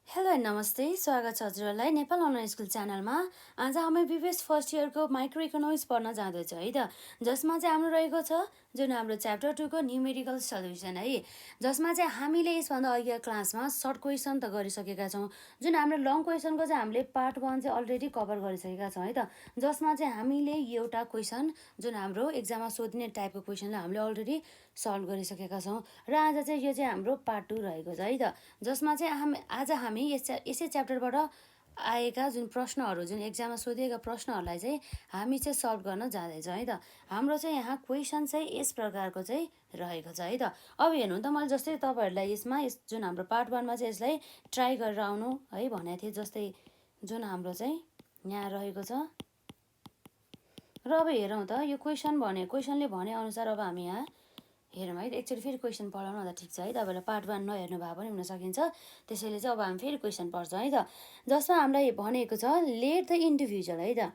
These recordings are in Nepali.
हेलो एन्ड नमस्ते, स्वागत छ हजुरहरूलाई नेपाल अनलाइन स्कुल च्यानलमा। आज हामी बिबिएस फर्स्ट इयरको माइक्रो इकोनोमिक्स पढ्न जाँदैछ है त, जसमा चाहिँ हाम्रो रहेको छ जुन हाम्रो च्याप्टर 2 को न्युमेरिकल सल्युसन है, जसमा चाहिँ हामीले यसभन्दा अघिको क्लासमा सर्ट क्वेसन त गरिसकेका छौँ। जुन हाम्रो लङ क्वेसनको चाहिँ हामीले पार्ट 1 चाहिँ अलरेडी कभर गरिसकेका छौँ है त, जसमा चाहिँ हामीले एउटा क्वेसन जुन हाम्रो एक्जाममा सोधिने टाइपको क्वेसनलाई हामीले अलरेडी सल्भ गरिसकेका छौँ र आज चाहिँ यो चाहिँ हाम्रो पार्ट 2 रहेको छ है त, जसमा चाहिँ आज हामी यसै च्याप्टरबाट आएका जुन प्रश्नहरू जुन एक्जाममा सोधिएका प्रश्नहरूलाई चाहिँ हामी चाहिँ सल्भ गर्न जाँदैछौँ है त। हाम्रो चाहिँ यहाँ क्वेसन चाहिँ यस प्रकारको चाहिँ रहेको छ है त। अब हेर्नु त, मैले जस्तै तपाईँहरूलाई यसमा जुन हाम्रो पार्ट 1 मा चाहिँ यसलाई ट्राई गरेर आउनु है भनेको थिएँ, जस्तै जुन हाम्रो चाहिँ यहाँ रहेको छ। र अब हेरौँ त, यो क्वेसनले भने अनुसार अब हामी यहाँ हेरौँ है। एकचोटि फेरि क्वेसन पढाउनु भन्दा ठिक छ है, तपाईँलाई पार्ट 1 नहेर्नु भए पनि हुन सकिन्छ। त्यसैले चाहिँ अब हामी फेरि क्वेसन पढ्छौँ है त, जसमा हामीलाई भनेको छ लेट द इन्डिभिजुअल है त,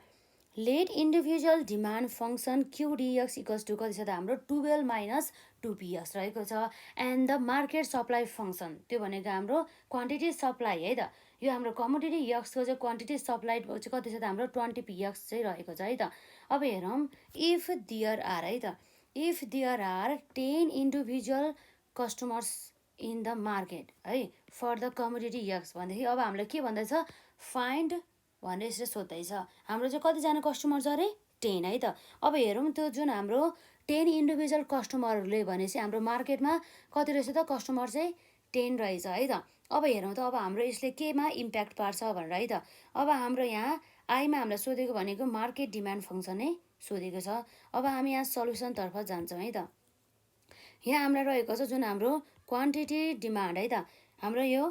let individual demand function qdx equals to कति छ त हाम्रो 12 माइनस 2px रहेको छ। And the market supply function, त्यो भनेको हाम्रो क्वान्टिटी सप्लाई है त, यो हाम्रो कमोडिटी यक्सको चाहिँ क्वान्टिटी सप्लाई चाहिँ कति छ त हाम्रो 20px चाहिँ रहेको छ है त। अब हेरौँ, इफ देयर आर है त, if there are 10 individual customers in the market है for the commodity x भनेदेखि अब हामीलाई के भन्दैछ, फाइन्ड भनेर यसरी सोध्दैछ। हाम्रो चाहिँ कतिजना कस्टमर छ अरे 10 है त। अब हेरौँ त्यो जुन हाम्रो 10 इन्डिभिजुअल कस्टमरहरूले भनेपछि हाम्रो मार्केटमा कति रहेछ त कस्टमर चाहिँ 10 रहेछ है त। अब हेरौँ त, अब हाम्रो यसले केमा इम्प्याक्ट पार्छ भनेर है त। अब हाम्रो यहाँ आईमा हामीलाई सोधेको भनेको मार्केट डिमान्ड फङ्सन नै सोधेको छ। अब हामी यहाँ सल्युसनतर्फ जान्छौँ है त। यहाँ हामीलाई रहेको छ जुन हाम्रो क्वान्टिटी डिमान्ड है त, हाम्रो यो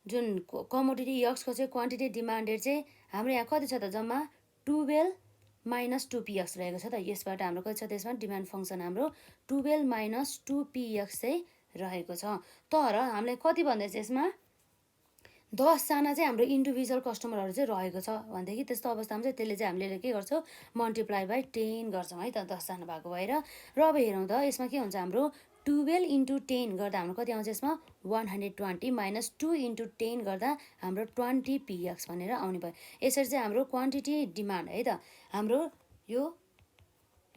जुन कमोडिटी यक्सको चाहिँ क्वान्टिटी डिमान्डेड चाहिँ हाम्रो यहाँ कति छ त, जम्मा 12 माइनस 2px रहेको छ त। यसबाट हाम्रो कति छ त्यसमा डिमान्ड फङ्सन हाम्रो 12 माइनस 2px चाहिँ रहेको छ। तर हामीलाई कति भन्दैछ यसमा 10जना चाहिँ हाम्रो इन्डिभिजुअल कस्टमरहरू चाहिँ रहेको छ भनेदेखि त्यस्तो अवस्थामा चाहिँ त्यसले चाहिँ हामीले के गर्छौँ, मल्टिप्लाई बाई 10 गर्छौँ है त, 10जना भएको भएर। र अब हेरौँ त यसमा के हुन्छ, हाम्रो 12 इन्टु 10 गर्दा हाम्रो कति आउँछ यसमा 120 माइनस 2 इन्टु 10 गर्दा हाम्रो 20px भनेर आउने भयो। यसरी चाहिँ हाम्रो क्वान्टिटी डिमान्ड है त, हाम्रो यो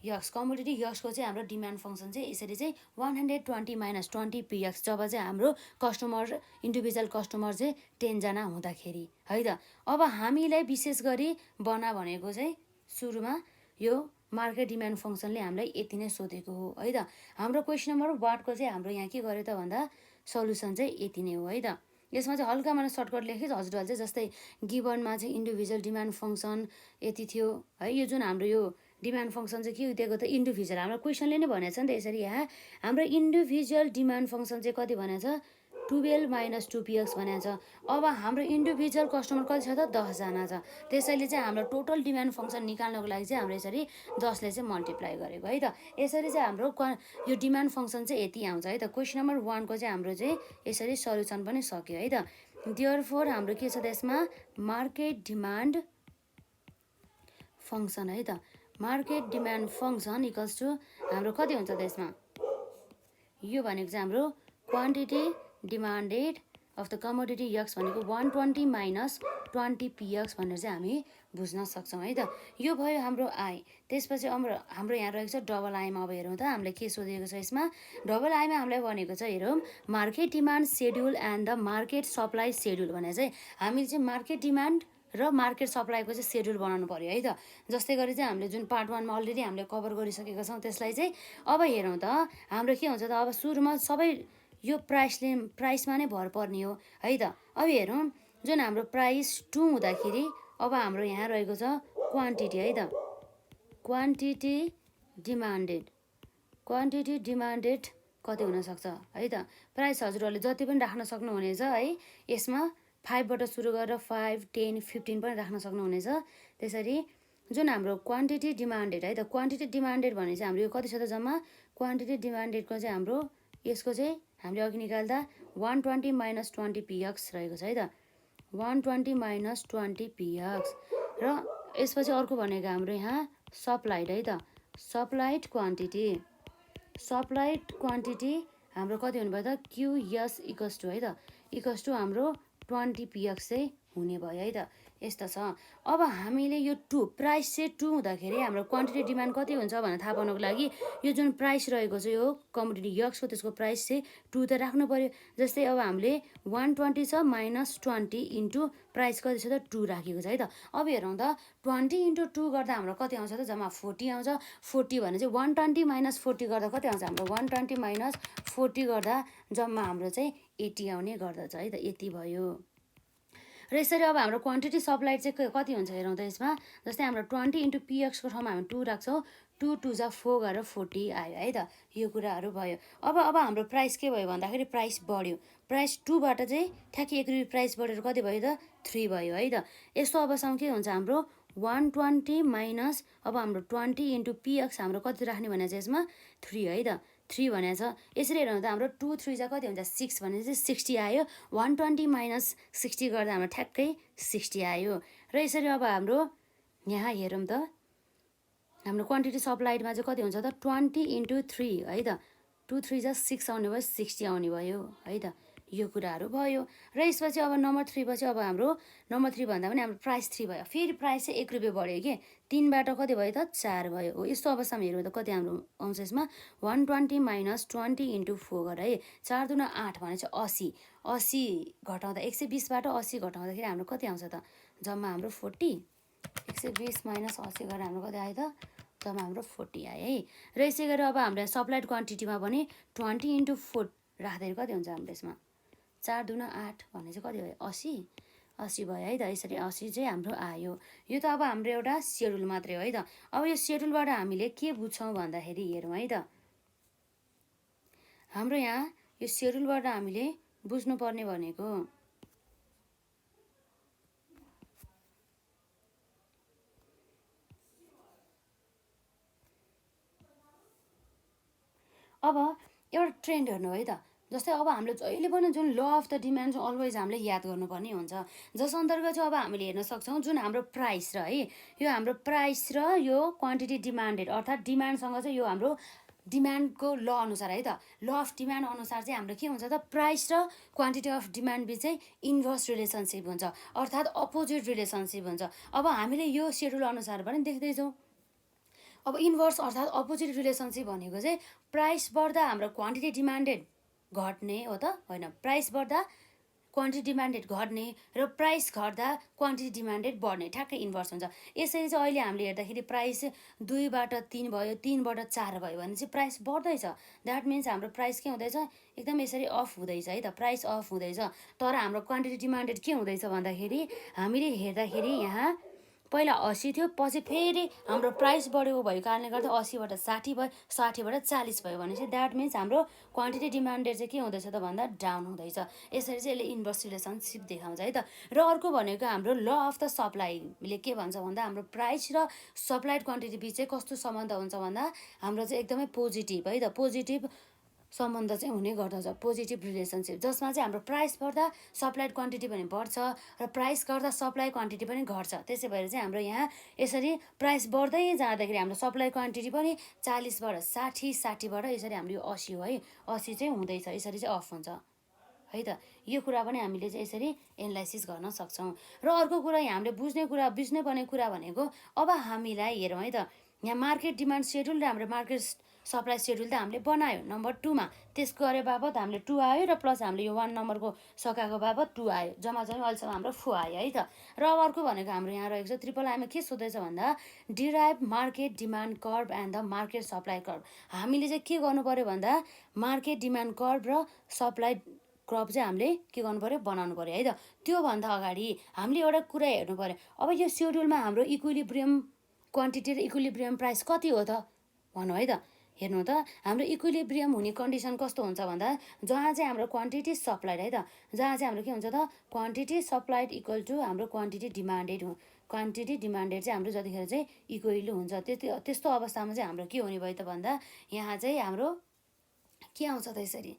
यक्स कमोडिटी यक्सको चाहिँ हाम्रो डिमान्ड फङ्सन चाहिँ यसरी चाहिँ 120 माइनस 20px जब चाहिँ हाम्रो कस्टमर इन्डिभिजुअल कस्टमर चाहिँ 10जना हुँदाखेरि है त। अब हामीलाई विशेष गरी बना भनेको चाहिँ सुरुमा यो मार्केट डिमान्ड फङ्सनले हामीलाई यति नै सोधेको हो है त। हाम्रो क्वेसन नम्बर 1 को चाहिँ हाम्रो यहाँ के गर्यो त भन्दा सल्युसन चाहिँ यति नै हो है त। यसमा चाहिँ हल्का मलाई सर्टकट लेखेँ हजुरहरूले चाहिँ, जस्तै गिभनमा चाहिँ इन्डिभिजुअल डिमान्ड फङ्सन यति थियो है। यो जुन हाम्रो यो डिमान्ड फङ्सन चाहिँ के दिएको त इन्डिभिजुअल, हाम्रो क्वेसनले नै भनेको छ नि त यसरी। यहाँ हाम्रो इन्डिभिजुअल डिमान्ड फङ्सन चाहिँ कति भनेको छ 12 माइनस 2px भनेको छ। अब हाम्रो इन्डिभिजुअल कस्टमर कति छ त 10जना छ, त्यसैले चाहिँ हाम्रो टोटल डिमान्ड फङ्सन निकाल्नको लागि चाहिँ हाम्रो यसरी 10ले चाहिँ मल्टिप्लाई गरेको है त। यसरी चाहिँ हाम्रो यो डिमान्ड फङ्सन चाहिँ यति आउँछ है त। क्वेसन नम्बर 1 को चाहिँ हाम्रो चाहिँ यसरी सल्युसन पनि सक्यो है त। देयरफोर हाम्रो के छ त यसमा मार्केट डिमान्ड फङ्सन है त, market demand function equals to हाम्रो कति हुन्छ त यसमा, यो भनेको चाहिँ हाम्रो quantity demanded of the commodity X भनेको 120 माइनस 20px भनेर चाहिँ हामी बुझ्न सक्छौँ है त। यो भयो हाम्रो आई। त्यसपछि हाम्रो यहाँ रहेको छ डबल आईमा। अब हेरौँ त हामीले के सोधेको छ यसमा, डबल आईमा हामीलाई भनेको छ हेरौँ market demand schedule and the market supply schedule भनेर चाहिँ हामीले चाहिँ मार्केट डिमान्ड र मार्केट सप्लाईको चाहिँ सेड्युल बनाउनु पर्यो है त। जस्तै गरी चाहिँ हामीले जुन पार्ट 1 मा अलरेडी हामीले कभर गरिसकेका छौँ त्यसलाई चाहिँ अब हेरौँ त हाम्रो के हुन्छ त। अब सुरुमा सबै यो प्राइसमा नै भर पर्ने हो है त। अब हेरौँ जुन हाम्रो प्राइस 2 हुँदाखेरि अब हाम्रो यहाँ रहेको छ क्वान्टिटी है त, क्वान्टिटी डिमान्डेड कति हुनसक्छ है त। प्राइस हजुरहरूले जति पनि राख्न सक्नुहुनेछ है, यसमा 5 बाट सुरु गरेर 5, 10, 15 पनि राख्न सक्नुहुनेछ। त्यसरी जुन हाम्रो क्वान्टिटी डिमान्डेड है त, क्वान्टिटी डिमान्डेड भने चाहिँ हाम्रो यो कति छ त जम्मा, क्वान्टिटी डिमान्डेडको चाहिँ हाम्रो यसको चाहिँ हामीले अघि निकाल्दा 120 माइनस 20px रहेको छ है त, 120 माइनस 20px। र यसपछि अर्को भनेको हाम्रो यहाँ सप्लाइड है त, सप्लाइड क्वान्टिटी हाम्रो कति हुनुभयो त क्युएस इक्वल्स टु है त, इक्वल्स टु हाम्रो 20 px चाहिँ हुने भयो है त। यस्तो छ। अब हामीले यो 2 प्राइस चाहिँ 2 हुँदाखेरि हाम्रो क्वान्टिटी डिमान्ड कति हुन्छ भनेर थाहा पाउनको लागि यो जुन प्राइस रहेको छ यो कमोडिटी यक्सको त्यसको प्राइस चाहिँ 2 त राख्नु पर्यो। जस्तै अब हामीले 120 छ माइनस 20 इन्टु प्राइस कति छ त 2 राखेको छ है त। अब हेरौँ त 20 इन्टु 2 गर्दा हाम्रो कति आउँछ त जम्मा 40 आउँछ। 40 भने चाहिँ 120 माइनस 40 गर्दा कति आउँछ हाम्रो 120 माइनस 40 गर्दा जम्मा हाम्रो चाहिँ 80 आउने गर्दछ है त। यति भयो। र यसरी अब हाम्रो क्वान्टिटी सप्लाइड चाहिँ कति हुन्छ हेरौँ त यसमा। जस्तै हाम्रो 20 इन्टु पिएक्सको ठाउँमा हामी 2 राख्छौँ। 2 2 जा 4 गरेर 40 आयो है त। यो कुराहरू भयो। अब हाम्रो प्राइस के भयो भन्दाखेरि प्राइस बढ्यो। प्राइस 2 बाट चाहिँ ठ्याक्कै 1 रुपियाँ प्राइस बढेर कति भयो त 3 भयो है त। यस्तो अबसम्म के हुन्छ हाम्रो 120 माइनस अब हाम्रो 20 इन्टु पिएक्स हाम्रो कति राख्ने भने चाहिँ यसमा 3 है त। 3 भनेको छ। यसरी हेर्नु त हाम्रो 2 3 जा कति हुन्छ 6 भने चाहिँ 60 आयो। 120 माइनस 60 गर्दा हाम्रो ठ्याक्कै 60 आयो। र यसरी अब हाम्रो यहाँ हेरौँ त हाम्रो क्वान्टिटी सप्लाइडमा चाहिँ कति हुन्छ त 20 इन्टु 3 है त। 2 3 जा 6 आउने भयो 60 आउने भयो है त। यो कुराहरू भयो। र यसपछि अब नम्बर 3 पछि अब हाम्रो नम्बर 3 भन्दा पनि हाम्रो प्राइस 3 भयो। फेरि प्राइस चाहिँ 1 रुपियाँ बढ्यो कि 3 बाट कति भयो त 4 भयो। हो यस्तो अवस्थामा हेर्नु त कति हाम्रो आउँछ यसमा 120 माइनस 20 इन्टु 4 गरेर है 4 दुना 8 भने चाहिँ 80। 80 घटाउँदा 120 बाट 80 घटाउँदाखेरि हाम्रो कति आउँछ त जम्मा हाम्रो 40। 120 माइनस 80 गरेर हाम्रो कति आयो त जम्मा हाम्रो 40 आयो है। र यसै गरी अब हाम्रो सप्लाइड क्वान्टिटीमा पनि 20 इन्टु 4 राख्दाखेरि कति हुन्छ हाम्रो यसमा 4 दुना 8 भने चाहिँ कति भयो 80। 80 भयो है त। यसरी 80 चाहिँ हाम्रो आयो। यो त अब हाम्रो एउटा सेड्युल मात्रै हो है त। अब यो सेड्युलबाट हामीले के बुझ्छौँ भन्दाखेरि हेरौँ है त। हाम्रो यहाँ यो सेड्युलबाट हामीले बुझ्नुपर्ने भनेको अब एउटा ट्रेन्ड हेर्नु है त। जस्तै अब हामीले जहिले पनि जुन law of the demand always हामीले याद गर्नुपर्ने हुन्छ। जस अन्तर्गत चाहिँ अब हामीले हेर्न सक्छौँ जुन हाम्रो प्राइस र है यो हाम्रो प्राइस र यो क्वान्टिटी डिमान्डेड अर्थात् डिमान्डसँग चाहिँ यो हाम्रो डिमान्डको ल अनुसार है त। ल अफ डिमान्ड अनुसार चाहिँ हाम्रो के हुन्छ त प्राइस र क्वान्टिटी अफ डिमान्ड बिच चाहिँ इन्भर्स रिलेसनसिप हुन्छ अर्थात् अपोजिट रिलेसनसिप हुन्छ। अब हामीले यो सेड्युल अनुसार पनि देख्दैछौँ। अब इन्भर्स अर्थात् अपोजिट रिलेसनसिप भनेको चाहिँ प्राइस बढ्दा हाम्रो क्वान्टिटी डिमान्डेड घट्ने हो त होइन। प्राइस बढ्दा क्वान्टिटी डिमान्डेड घट्ने र प्राइस घट्दा क्वान्टिटी डिमान्डेड बढ्ने ठ्याक्कै इन्भर्स हुन्छ। यसरी चाहिँ अहिले हामीले हेर्दाखेरि प्राइस 2 बाट 3 भयो 3 बाट 4 भयो भने चाहिँ प्राइस बढ्दैछ। द्याट मिन्स हाम्रो प्राइस के हुँदैछ एकदम यसरी अफ हुँदैछ है त। प्राइस अफ हुँदैछ। तर हाम्रो क्वान्टिटी डिमान्डेड के हुँदैछ भन्दाखेरि हामीले हेर्दाखेरि यहाँ पहिला 80 थियो पछि फेरि हाम्रो प्राइस बढेको भएको कारणले गर्दा 80 बाट 60 भयो 60 बाट 40 भयो भनेपछि द्याट मिन्स हाम्रो क्वान्टिटी डिमान्डेड चाहिँ के हुँदैछ त भन्दा डाउन हुँदैछ। यसरी चाहिँ यसले इन्भर्स रिलेसनसिप देखाउँछ है त। र अर्को भनेको हाम्रो ल अफ द सप्लाईले के भन्छ भन्दा हाम्रो प्राइस र सप्लाइड क्वान्टिटी बिच चाहिँ कस्तो सम्बन्ध हुन्छ भन्दा हाम्रो चाहिँ एकदमै पोजिटिभ है त। पोजिटिभ सम्बन्ध चाहिँ हुने गर्दछ पोजिटिभ रिलेसनसिप जसमा चाहिँ हाम्रो प्राइस बढ्दा सप्लाइड क्वान्टिटी पनि बढ्छ र प्राइस घट्दा सप्लाई क्वान्टिटी पनि घट्छ। त्यसै भएर चाहिँ हाम्रो यहाँ यसरी प्राइस बढ्दै जाँदाखेरि हाम्रो सप्लाई क्वान्टिटी पनि 40 बाट 60 60 बाट यसरी हाम्रो यो 80 हो है 80 चाहिँ हुँदैछ। यसरी चाहिँ अफ हुन्छ है त। यो कुरा पनि हामीले चाहिँ यसरी एनालाइसिस गर्न सक्छौँ। र अर्को कुरा हामीले बुझ्नुपर्ने कुरा भनेको अब हामीलाई हेरौँ है त। यहाँ मार्केट डिमान्ड सेड्युल र हाम्रो मार्केट सप्लाई सेड्युल त हामीले बनायो नम्बर 2 मा। त्यसको गरे बाबत हामीले 2 आयो र प्लस हामीले यो 1 नम्बरको सकाएको बाबत 2 आयो। जम्मा अहिलेसम्म हाम्रो 4 आयो है त। र अब अर्को भनेको हाम्रो यहाँ रहेको छ ट्रिपल आईमा के सोध्दैछ भन्दा derive market demand curve and the market supply curve. हामीले चाहिँ के गर्नु पर्यो भन्दा मार्केट डिमान्ड कर्भ र सप्लाई कर्भ चाहिँ हामीले के गर्नु पर्यो बनाउनु पर्यो है त। त्योभन्दा अगाडि हामीले एउटा कुरा हेर्नु पर्यो। अब यो सेड्युलमा हाम्रो इक्विलिब्रियम क्वान्टिटी र इक्विलिब्रियम प्राइस कति हो त भनौँ है त। हेर्नु त हाम्रो इक्विलिब्रियम हुने कन्डिसन कस्तो हुन्छ भन्दा जहाँ चाहिँ हाम्रो क्वान्टिटी सप्लाइड है त जहाँ चाहिँ हाम्रो के हुन्छ त क्वान्टिटी सप्लाइड इक्वल टु हाम्रो क्वान्टिटी डिमान्डेड हो। क्वान्टिटी डिमान्डेड चाहिँ हाम्रो जतिखेर चाहिँ इक्वली हुन्छ त्यस्तो अवस्थामा चाहिँ हाम्रो के हुने भयो त भन्दा यहाँ चाहिँ हाम्रो के आउँछ त यसरी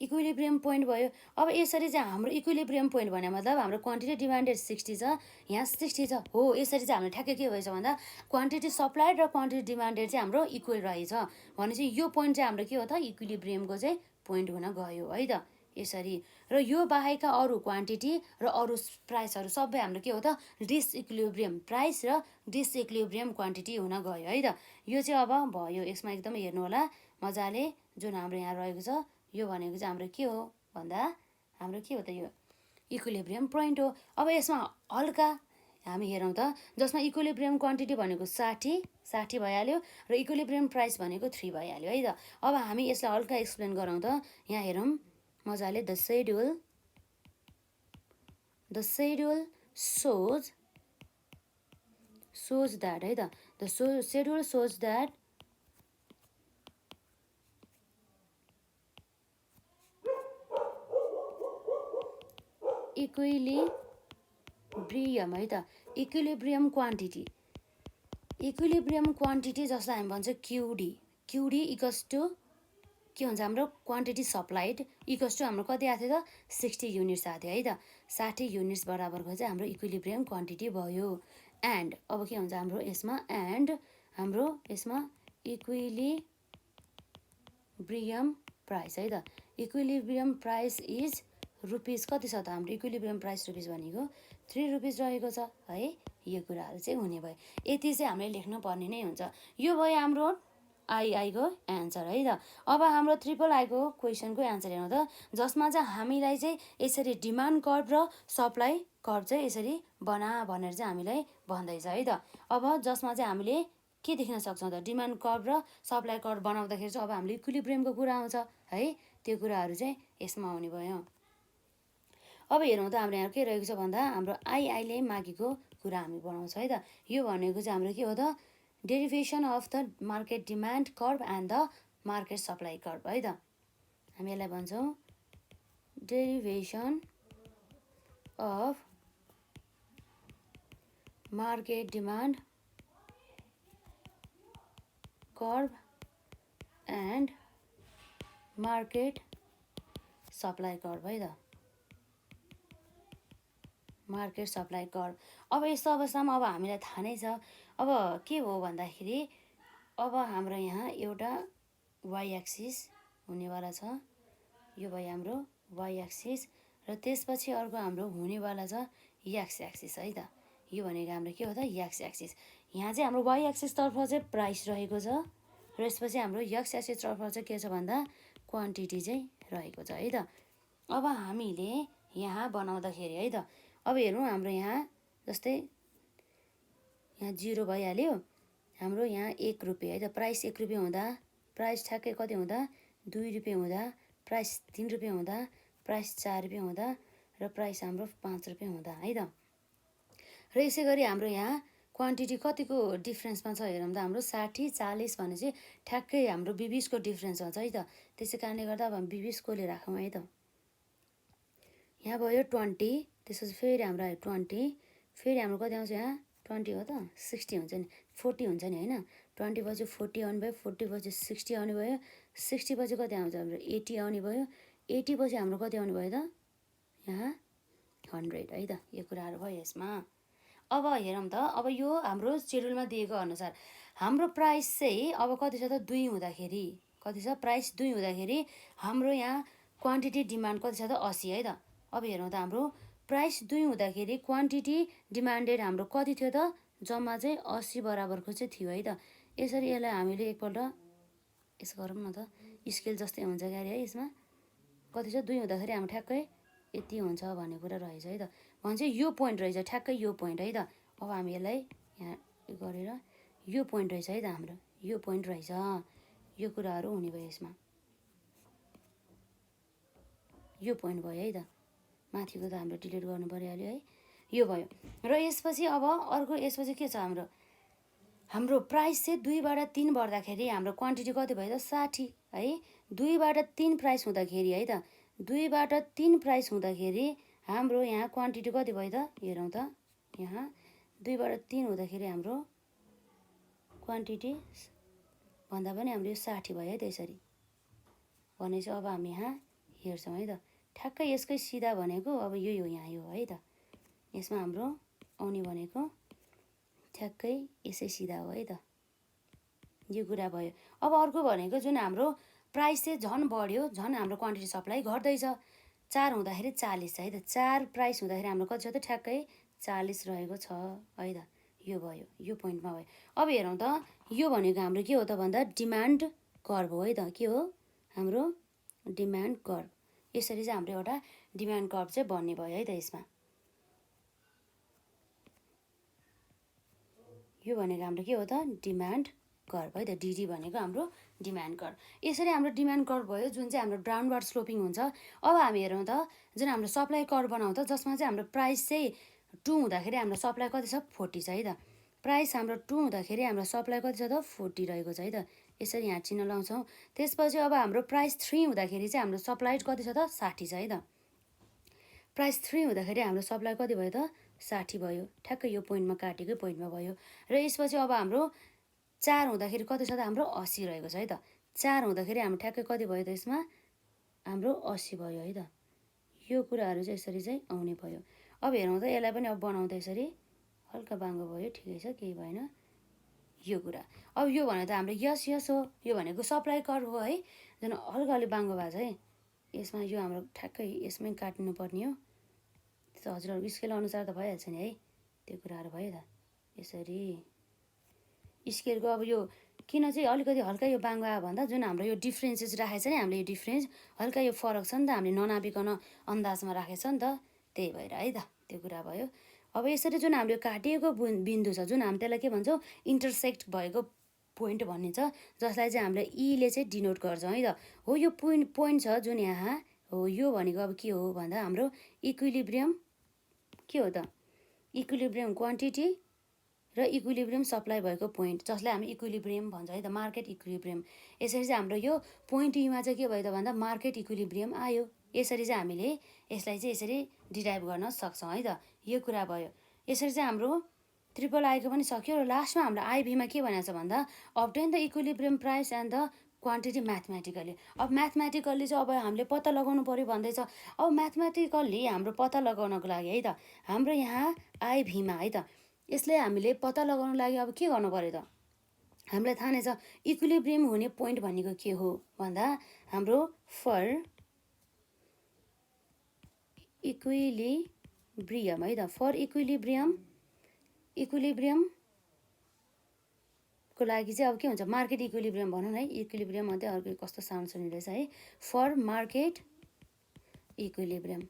इक्विलिब्रियम पोइन्ट भयो। अब यसरी चाहिँ हाम्रो इक्विलिब्रियम पोइन्ट भने मतलब हाम्रो क्वान्टिटी डिमान्डेड 60 छ यहाँ 60 छ हो। यसरी चाहिँ हाम्रो ठ्याक्कै के भएछ भन्दा क्वान्टिटी सप्लाइड र क्वान्टिटी डिमान्डेड चाहिँ हाम्रो इक्वल रहेछ भनेपछि यो पोइन्ट चाहिँ हाम्रो के हो त इक्विलिब्रियमको चाहिँ पोइन्ट हुन गयो है त। यसरी। र यो बाहेकका अरू क्वान्टिटी र अरू प्राइसहरू सबै हाम्रो के हो त डिसइक्विलिब्रियम प्राइस र डिसइक्विलिब्रियम क्वान्टिटी हुन गयो है त। यो चाहिँ अब भयो। यसमा एकदमै हेर्नु होला मजाले। जुन हाम्रो यहाँ रहेको छ यो भनेको चाहिँ हाम्रो के हो भन्दा हाम्रो के हो त यो इक्विलिब्रियम पोइन्ट हो। अब यसमा हल्का हामी हेरौँ त जसमा इक्विलिब्रियम क्वान्टिटी भनेको 60 भइहाल्यो र इक्विलिब्रियम प्राइस भनेको 3 भइहाल्यो है त। अब हामी यसलाई हल्का एक्सप्लेन गरौँ त। यहाँ हेरौँ मजाले द सेड्युल shows that है त the schedule shows that equilibrium है त इक्विलिब्रियम क्वान्टिटी जसलाई हामी भन्छ क्युडी इक्वल्स टु के हुन्छ हाम्रो क्वान्टिटी सप्लाइड इक्वल्स टु हाम्रो कति आएको थियो त 60 युनिट्स आएको थियो है त। 60 युनिट्स बराबरको चाहिँ हाम्रो इक्विलिब्रियम क्वान्टिटी भयो। एन्ड अब के हुन्छ हाम्रो यसमा इक्विलिब्रियम प्राइस है त। इक्विलिब्रियम प्राइस इज रुपिस कति छ त हाम्रो इक्विलिब्रियम प्राइस रुपिस भनेको 3 रुपिस रहेको छ है। यो कुराहरू चाहिँ हुने भयो। यति चाहिँ हामीले लेख्नु पर्ने नै हुन्छ। यो भयो हाम्रो आईको एन्सर है त। अब हाम्रो ट्रिपल आईको क्वेसनको एन्सर हेर्नु त जसमा चाहिँ हामीलाई चाहिँ यसरी डिमान्ड कर्भ र सप्लाई कर्भ चाहिँ यसरी बना भनेर चाहिँ हामीलाई भन्दैछ है त। अब जसमा चाहिँ हामीले के देख्न सक्छौँ त डिमान्ड कर्भ र सप्लाई कर्भ बनाउँदाखेरि चाहिँ अब हामीले इक्विलिब्रियमको कुरा आउँछ है। त्यो कुराहरू चाहिँ यसमा आउने भयो। अब हेरौँ त हाम्रो यहाँ के रहेको छ भन्दा हाम्रो आईले मागेको कुरा हामी बनाउँछौँ है त। यो भनेको चाहिँ हाम्रो के हो त derivation of the market demand curve and the market supply curve है त। हामी यसलाई भन्छौँ derivation of market demand curve and market supply curve है त। Market supply curve. अब यस्तो अवस्थामा अब हामीलाई थाहा नै छ अब के हो भन्दाखेरि अब हाम्रो यहाँ एउटा वाइ एक्सिस हुनेवाला छ। यो भयो हाम्रो वाइ एक्सिस र त्यसपछि अर्को हाम्रो हुनेवाला छ एक्स एक्सिस है त। यो भनेको हाम्रो के हो त एक्स एक्सिस। यहाँ चाहिँ हाम्रो वाइ एक्सिसतर्फ चाहिँ प्राइस रहेको छ र यसपछि हाम्रो एक्स एक्सिसतर्फ चाहिँ के छ भन्दा क्वान्टिटी चाहिँ रहेको छ है त। अब हामीले यहाँ बनाउँदाखेरि है त अब हेरौँ हाम्रो यहाँ जस्तै यहाँ 0 भइहाल्यो। हाम्रो यहाँ 1 रुपियाँ है त। प्राइस 1 रुपियाँ हुँदा प्राइस ठ्याक्कै कति हुँदा 2 रुपियाँ हुँदा प्राइस 3 रुपियाँ हुँदा प्राइस 4 रुपियाँ हुँदा र प्राइस हाम्रो 5 रुपियाँ हुँदा है त। र यसै गरी हाम्रो यहाँ क्वान्टिटी कतिको डिफ्रेन्समा छ हेरौँ त हाम्रो 60 40 भने चाहिँ ठ्याक्कै हाम्रो 20को डिफ्रेन्स हुन्छ है त। त्यसै कारणले गर्दा अब हामी 20कोले राखौँ है त। यहाँ भयो 20 त्यसपछि फेरि हाम्रो आयो 20 फेरि हाम्रो कति आउँछ यहाँ 20 हो त 60 हुन्छ नि 40 हुन्छ नि होइन। 20 पछि 40 आउने भयो 40 पछि 60 आउने भयो 60 पछि कति आउँछ हाम्रो 80 आउने भयो 80 पछि हाम्रो कति आउने भयो त यहाँ 100 है त। यो कुराहरू भयो यसमा। अब हेरौँ त अब यो हाम्रो सेड्युलमा दिएको अनुसार हाम्रो प्राइस चाहिँ अब कति छ त 2 हुँदाखेरि कति छ प्राइस 2 हुँदाखेरि हाम्रो यहाँ क्वान्टिटी डिमान्ड कति छ त 80 है त। अब हेरौँ त हाम्रो प्राइस 2 हुँदाखेरि क्वान्टिटी डिमान्डेड हाम्रो कति थियो त जम्मा चाहिँ 80 बराबरको चाहिँ थियो है त। यसरी यसलाई हामीले एकपल्ट यसो गरौँ न त स्केल जस्तै हुन्छ क्यारे है। यसमा कति छ 2 हुँदाखेरि हाम्रो ठ्याक्कै यति हुन्छ भन्ने कुरा रहेछ है त। भन्छ यो पोइन्ट रहेछ ठ्याक्कै यो पोइन्ट है त। अब हामी यसलाई यहाँ गरेर यो पोइन्ट रहेछ है त हाम्रो यो पोइन्ट रहेछ। यो कुराहरू हुने भयो यसमा यो पोइन्ट भयो है त। माथिको त हाम्रो डिलिट गर्नु परिहाल्यो है। यो भयो र यसपछि अब अर्को यसपछि के छ हाम्रो प्राइस चाहिँ 2 बाट 3 बढ्दाखेरि हाम्रो क्वान्टिटी कति भयो त 60 है। 2 बाट 3 प्राइस हुँदाखेरि है त 2 बाट 3 प्राइस हुँदाखेरि हाम्रो यहाँ क्वान्टिटी कति भयो त हेरौँ त यहाँ 2 बाट 3 हुँदाखेरि हाम्रो क्वान्टिटी भन्दा पनि हाम्रो यो 60 भयो है त्यसरी भनेपछि अब हामी यहाँ हेर्छौँ है त। ठ्याक्कै यसकै सिधा भनेको अब यो यहाँ यो है त। यसमा हाम्रो आउने भनेको ठ्याक्कै यसै सिधा हो है त। यो कुरा भयो। अब अर्को भनेको जुन हाम्रो प्राइस चाहिँ झन् बढ्यो झन् हाम्रो क्वान्टिटी सप्लाई घट्दैछ 4 हुँदाखेरि 40 है त। 4 प्राइस हुँदाखेरि हाम्रो कति छ त ठ्याक्कै 40 रहेको छ है त। यो भयो, यो पोइन्टमा भयो। अब हेरौँ त यो भनेको हाम्रो के हो त भन्दा डिमान्ड कर्भ हो है त। के हो हाम्रो डिमान्ड कर्भ। यसरी चाहिँ हाम्रो एउटा डिमान्ड कर्भ चाहिँ बन्ने भयो है त। यसमा यो भनेको हाम्रो के हो त डिमान्ड कर्भ है त। डिडी भनेको हाम्रो डिमान्ड कर्भ। यसरी हाम्रो डिमान्ड कर्भ भयो जुन चाहिँ हाम्रो डाउनवर्ड स्लोपिङ हुन्छ। अब हामी हेरौँ त जुन हाम्रो सप्लाई कर्भ बनाउँ त जसमा चाहिँ हाम्रो प्राइस चाहिँ 2 हुँदाखेरि हाम्रो सप्लाई कति छ 40 छ है त। प्राइस हाम्रो 2 हुँदाखेरि हाम्रो सप्लाई कति छ त 40 रहेको छ है त। यसरी यहाँ चिन्ह लाउँछौँ। त्यसपछि अब हाम्रो प्राइस 3 हुँदाखेरि चाहिँ हाम्रो सप्लाई कति छ त 60 छ है त। प्राइस 3 हुँदाखेरि हाम्रो सप्लाई कति भयो त 60 भयो। ठ्याक्कै यो पोइन्टमा काटेकै पोइन्टमा भयो। र यसपछि अब हाम्रो 4 हुँदाखेरि कति छ त हाम्रो 80 रहेको छ है त। 4 हुँदाखेरि हाम्रो ठ्याक्कै कति भयो त यसमा हाम्रो 80 भयो है त। यो कुराहरू चाहिँ यसरी चाहिँ आउने भयो। अब हेरौँ त यसलाई पनि अब बनाउँदा यसरी हल्का बाङ्गो भयो, ठिकै छ, केही भएन यो कुरा। अब यो भनेको त हाम्रो यस यस हो। यो भनेको सप्लाई कर्भ हो है। जुन हल्का अलि बाङ्गो भएको छ है। यसमा यो हाम्रो ठ्याक्कै यसमै काट्नुपर्ने हो। त्यो हजुरहरूको स्केल अनुसार त भइहाल्छ नि है। त्यो कुराहरू भयो त। यसरी स्केलको अब यो किन चाहिँ अलिकति हल्का यो बाङ्गो आयो भन्दा जुन हाम्रो यो डिफ्रेन्सेस राखेको छ नि हामीले यो डिफ्रेन्स हल्का यो फरक छ नि त। हामीले ननापिकन अन्दाजमा राखेको छ नि त। त्यही भएर है त त्यो कुरा भयो। अब यसरी जुन हामीले काटिएको बिन्दु छ जुन हामी त्यसलाई के भन्छौँ इन्टरसेक्ट भएको पोइन्ट भनिन्छ। जसलाई चाहिँ हामीले ईले चाहिँ डिनोट गर्छौँ है त। हो यो पोइन्ट छ जुन यहाँ हो। यो भनेको अब के हो भन्दा हाम्रो इक्विलिब्रियम के हो त इक्विलिब्रियम क्वान्टिटी र इक्विलिब्रियम सप्लाई भएको पोइन्ट जसलाई हामी इक्विलिब्रियम भन्छ है त। Market equilibrium. यसरी चाहिँ हाम्रो यो पोइन्ट ईमा चाहिँ के भयो त भन्दा मार्केट इक्विलिब्रियम आयो। यसरी चाहिँ हामीले यसलाई चाहिँ यसरी डिराइभ गर्न सक्छौँ है त। यो कुरा भयो। यसरी चाहिँ हाम्रो ट्रिपल आईको पनि सक्यो। र लास्टमा हाम्रो आइभीमा के भनेको छ भन्दा obtain the equilibrium price and the quantity mathematically. अब म्याथमेटिकल्ली चाहिँ अब हामीले पत्ता लगाउनु पऱ्यो भन्दैछ। अब म्याथमेटिकल्ली हाम्रो पत्ता लगाउनको लागि है त हाम्रो यहाँ आइभीमा है त यसले हामीले पत्ता लगाउनु लागि अब के गर्नु पऱ्यो त हामीलाई थाहा नै छ इक्विलिब्रियम हुने पोइन्ट भनेको के हो भन्दा हाम्रो फर इक्विलिब्रियम है त। फर इक्विलिब्रियमको लागि चाहिँ अब के हुन्छ मार्केट इक्विलिब्रियम भनौँ न है। इक्विलिब्रियम मात्रै अर्को कस्तो साउन्ड सुनिँदैछ है। For market equilibrium.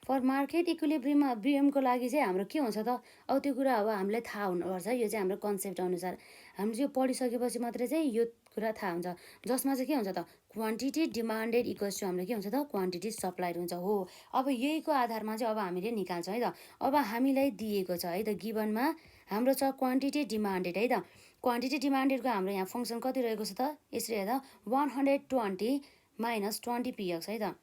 For market इक्विलिब्रियमको लागि चाहिँ हाम्रो के हुन्छ त अब त्यो कुरा अब हामीलाई थाहा हुनुपर्छ। यो चाहिँ हाम्रो कन्सेप्ट अनुसार हामीले यो पढिसकेपछि मात्रै चाहिँ यो कुरा थाहा हुन्छ। जसमा चाहिँ के हुन्छ त क्वान्टिटी डिमान्डेड इक्वल्स टु हाम्रो के हुन्छ त क्वान्टिटी सप्लाइड हुन्छ हो। अब यहीको आधारमा चाहिँ अब हामीले निकाल्छौँ है त। अब हामीलाई दिएको छ है त गिभनमा हाम्रो छ क्वान्टिटी डिमान्डेड है त। क्वान्टिटी डिमान्डेडको हाम्रो यहाँ फङ्सन कति रहेको छ त यसरी हेर्दा 120 माइनस 20 पिएक्स है त।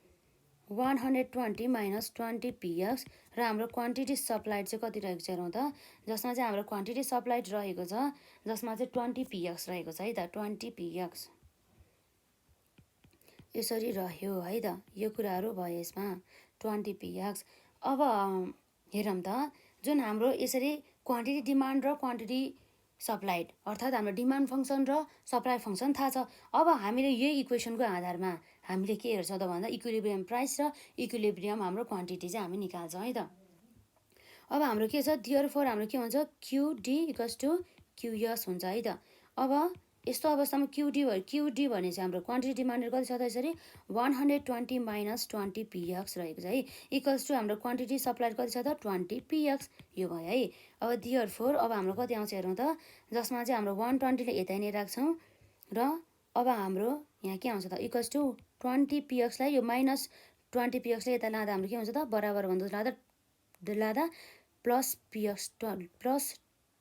120 माइनस 20 पिएक्स र हाम्रो क्वान्टिटी सप्लाइड चाहिँ कति रहेको छ हेरौँ त। जसमा चाहिँ हाम्रो क्वान्टिटी सप्लाइड रहेको छ जसमा चाहिँ 20 पिएक्स रहेको छ है त। 20 पिएक्स यसरी रह्यो है त। यो कुराहरू भयो यसमा 20 पिएक्स। अब हेरौँ त जुन हाम्रो यसरी क्वान्टिटी डिमान्ड र क्वान्टिटी सप्लाइड अर्थात् हाम्रो डिमान्ड फङ्सन र सप्लाई फङ्सन थाहा छ। अब हामीले यही इक्वेसनको आधारमा हामीले के हेर्छौँ त भन्दा इक्विलिब्रियम प्राइस र इक्विलिब्रियम हाम्रो क्वान्टिटी चाहिँ हामी निकाल्छौँ है त। अब हाम्रो के छ देयरफोर हाम्रो के हुन्छ क्युडी इक्वल्स टु क्युएस हुन्छ है त। अब यस्तो अवस्थामा क्युडी भने चाहिँ हाम्रो क्वान्टिटी डिमान्डेड कति छ त यसरी 120 माइनस 20 पिएक्स रहेको छ है। इक्वल्स टु हाम्रो क्वान्टिटी सप्लाइड कति छ त 20 पिएक्स यो भयो है। अब देयरफोर अब हाम्रो कति आउँछ हेरौँ त जसमा चाहिँ हाम्रो 120ले यतै नै राख्छौँ र अब हाम्रो यहाँ के आउँछ त इक्वल्स टु 20 पिएक्सलाई यो माइनस 20 पिएक्सले यता लाँदा हाम्रो के हुन्छ त बराबर भन्दा लाँदा प्लस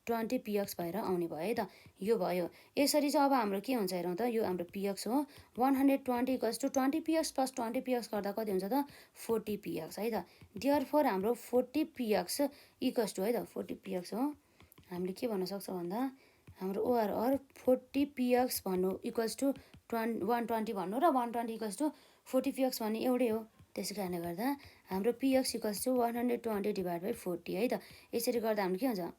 20 पिएक्स भएर आउने भयो है त। यो भयो। यसरी चाहिँ अब हाम्रो के हुन्छ हेरौँ त यो हाम्रो पिएक्स हो 120 equals to 20 PX plus 20 PX गर्दा कति हुन्छ त 40 पिएक्स है त। देयरफोर हाम्रो 40 पिएक्स इक्वल्स टु है त 40 पिएक्स हो। हामीले के भन्न सक्छौँ भन्दा हाम्रो ओआरआर 40 पिएक्स भन्नु इक्वल्स टु 120 भन्नु र 120 इक्वल्स टु 40 पिएक्स भन्ने एउटै हो। त्यसै कारणले गर्दा हाम्रो PX equals to 120 divide by 40 है त। यसरी गर्दा हाम्रो के हुन्छ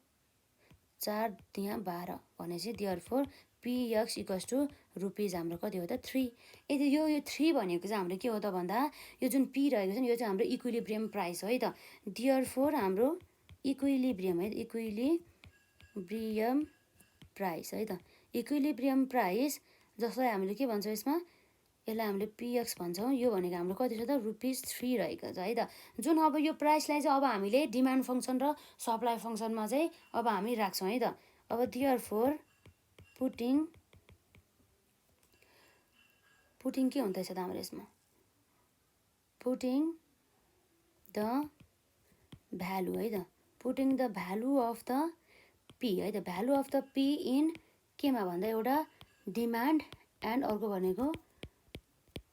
4 तिहां 12 भनेपछि therefore PX equals to rupees हाम्रो कति हो त 3। यदि यो 3 भनेको चाहिँ हाम्रो के हो त भन्दा यो जुन पी रहेको छ नि यो चाहिँ हाम्रो इक्विलिब्रियम प्राइस हो है त। देयरफोर हाम्रो इक्विलिब्रियम है इक्विलिब्रियम प्राइस है त। इक्विलिब्रियम प्राइस जसलाई हामीले के भन्छौँ यसमा यसलाई हामीले पिएक्स भन्छौँ। यो भनेको हाम्रो कति छ त ₹3 रहेको छ है त। जुन अब यो प्राइसलाई चाहिँ अब हामीले डिमान्ड फङ्सन र सप्लाई फङ्सनमा चाहिँ अब हामी राख्छौँ है त। अब देयरफोर पुटिङ के हुँदैछ त हाम्रो यसमा पुटिङ द भ्यालु है त। Putting the value of the P है त। Value of the P in केमा भन्दा एउटा डिमान्ड एन्ड अर्को भनेको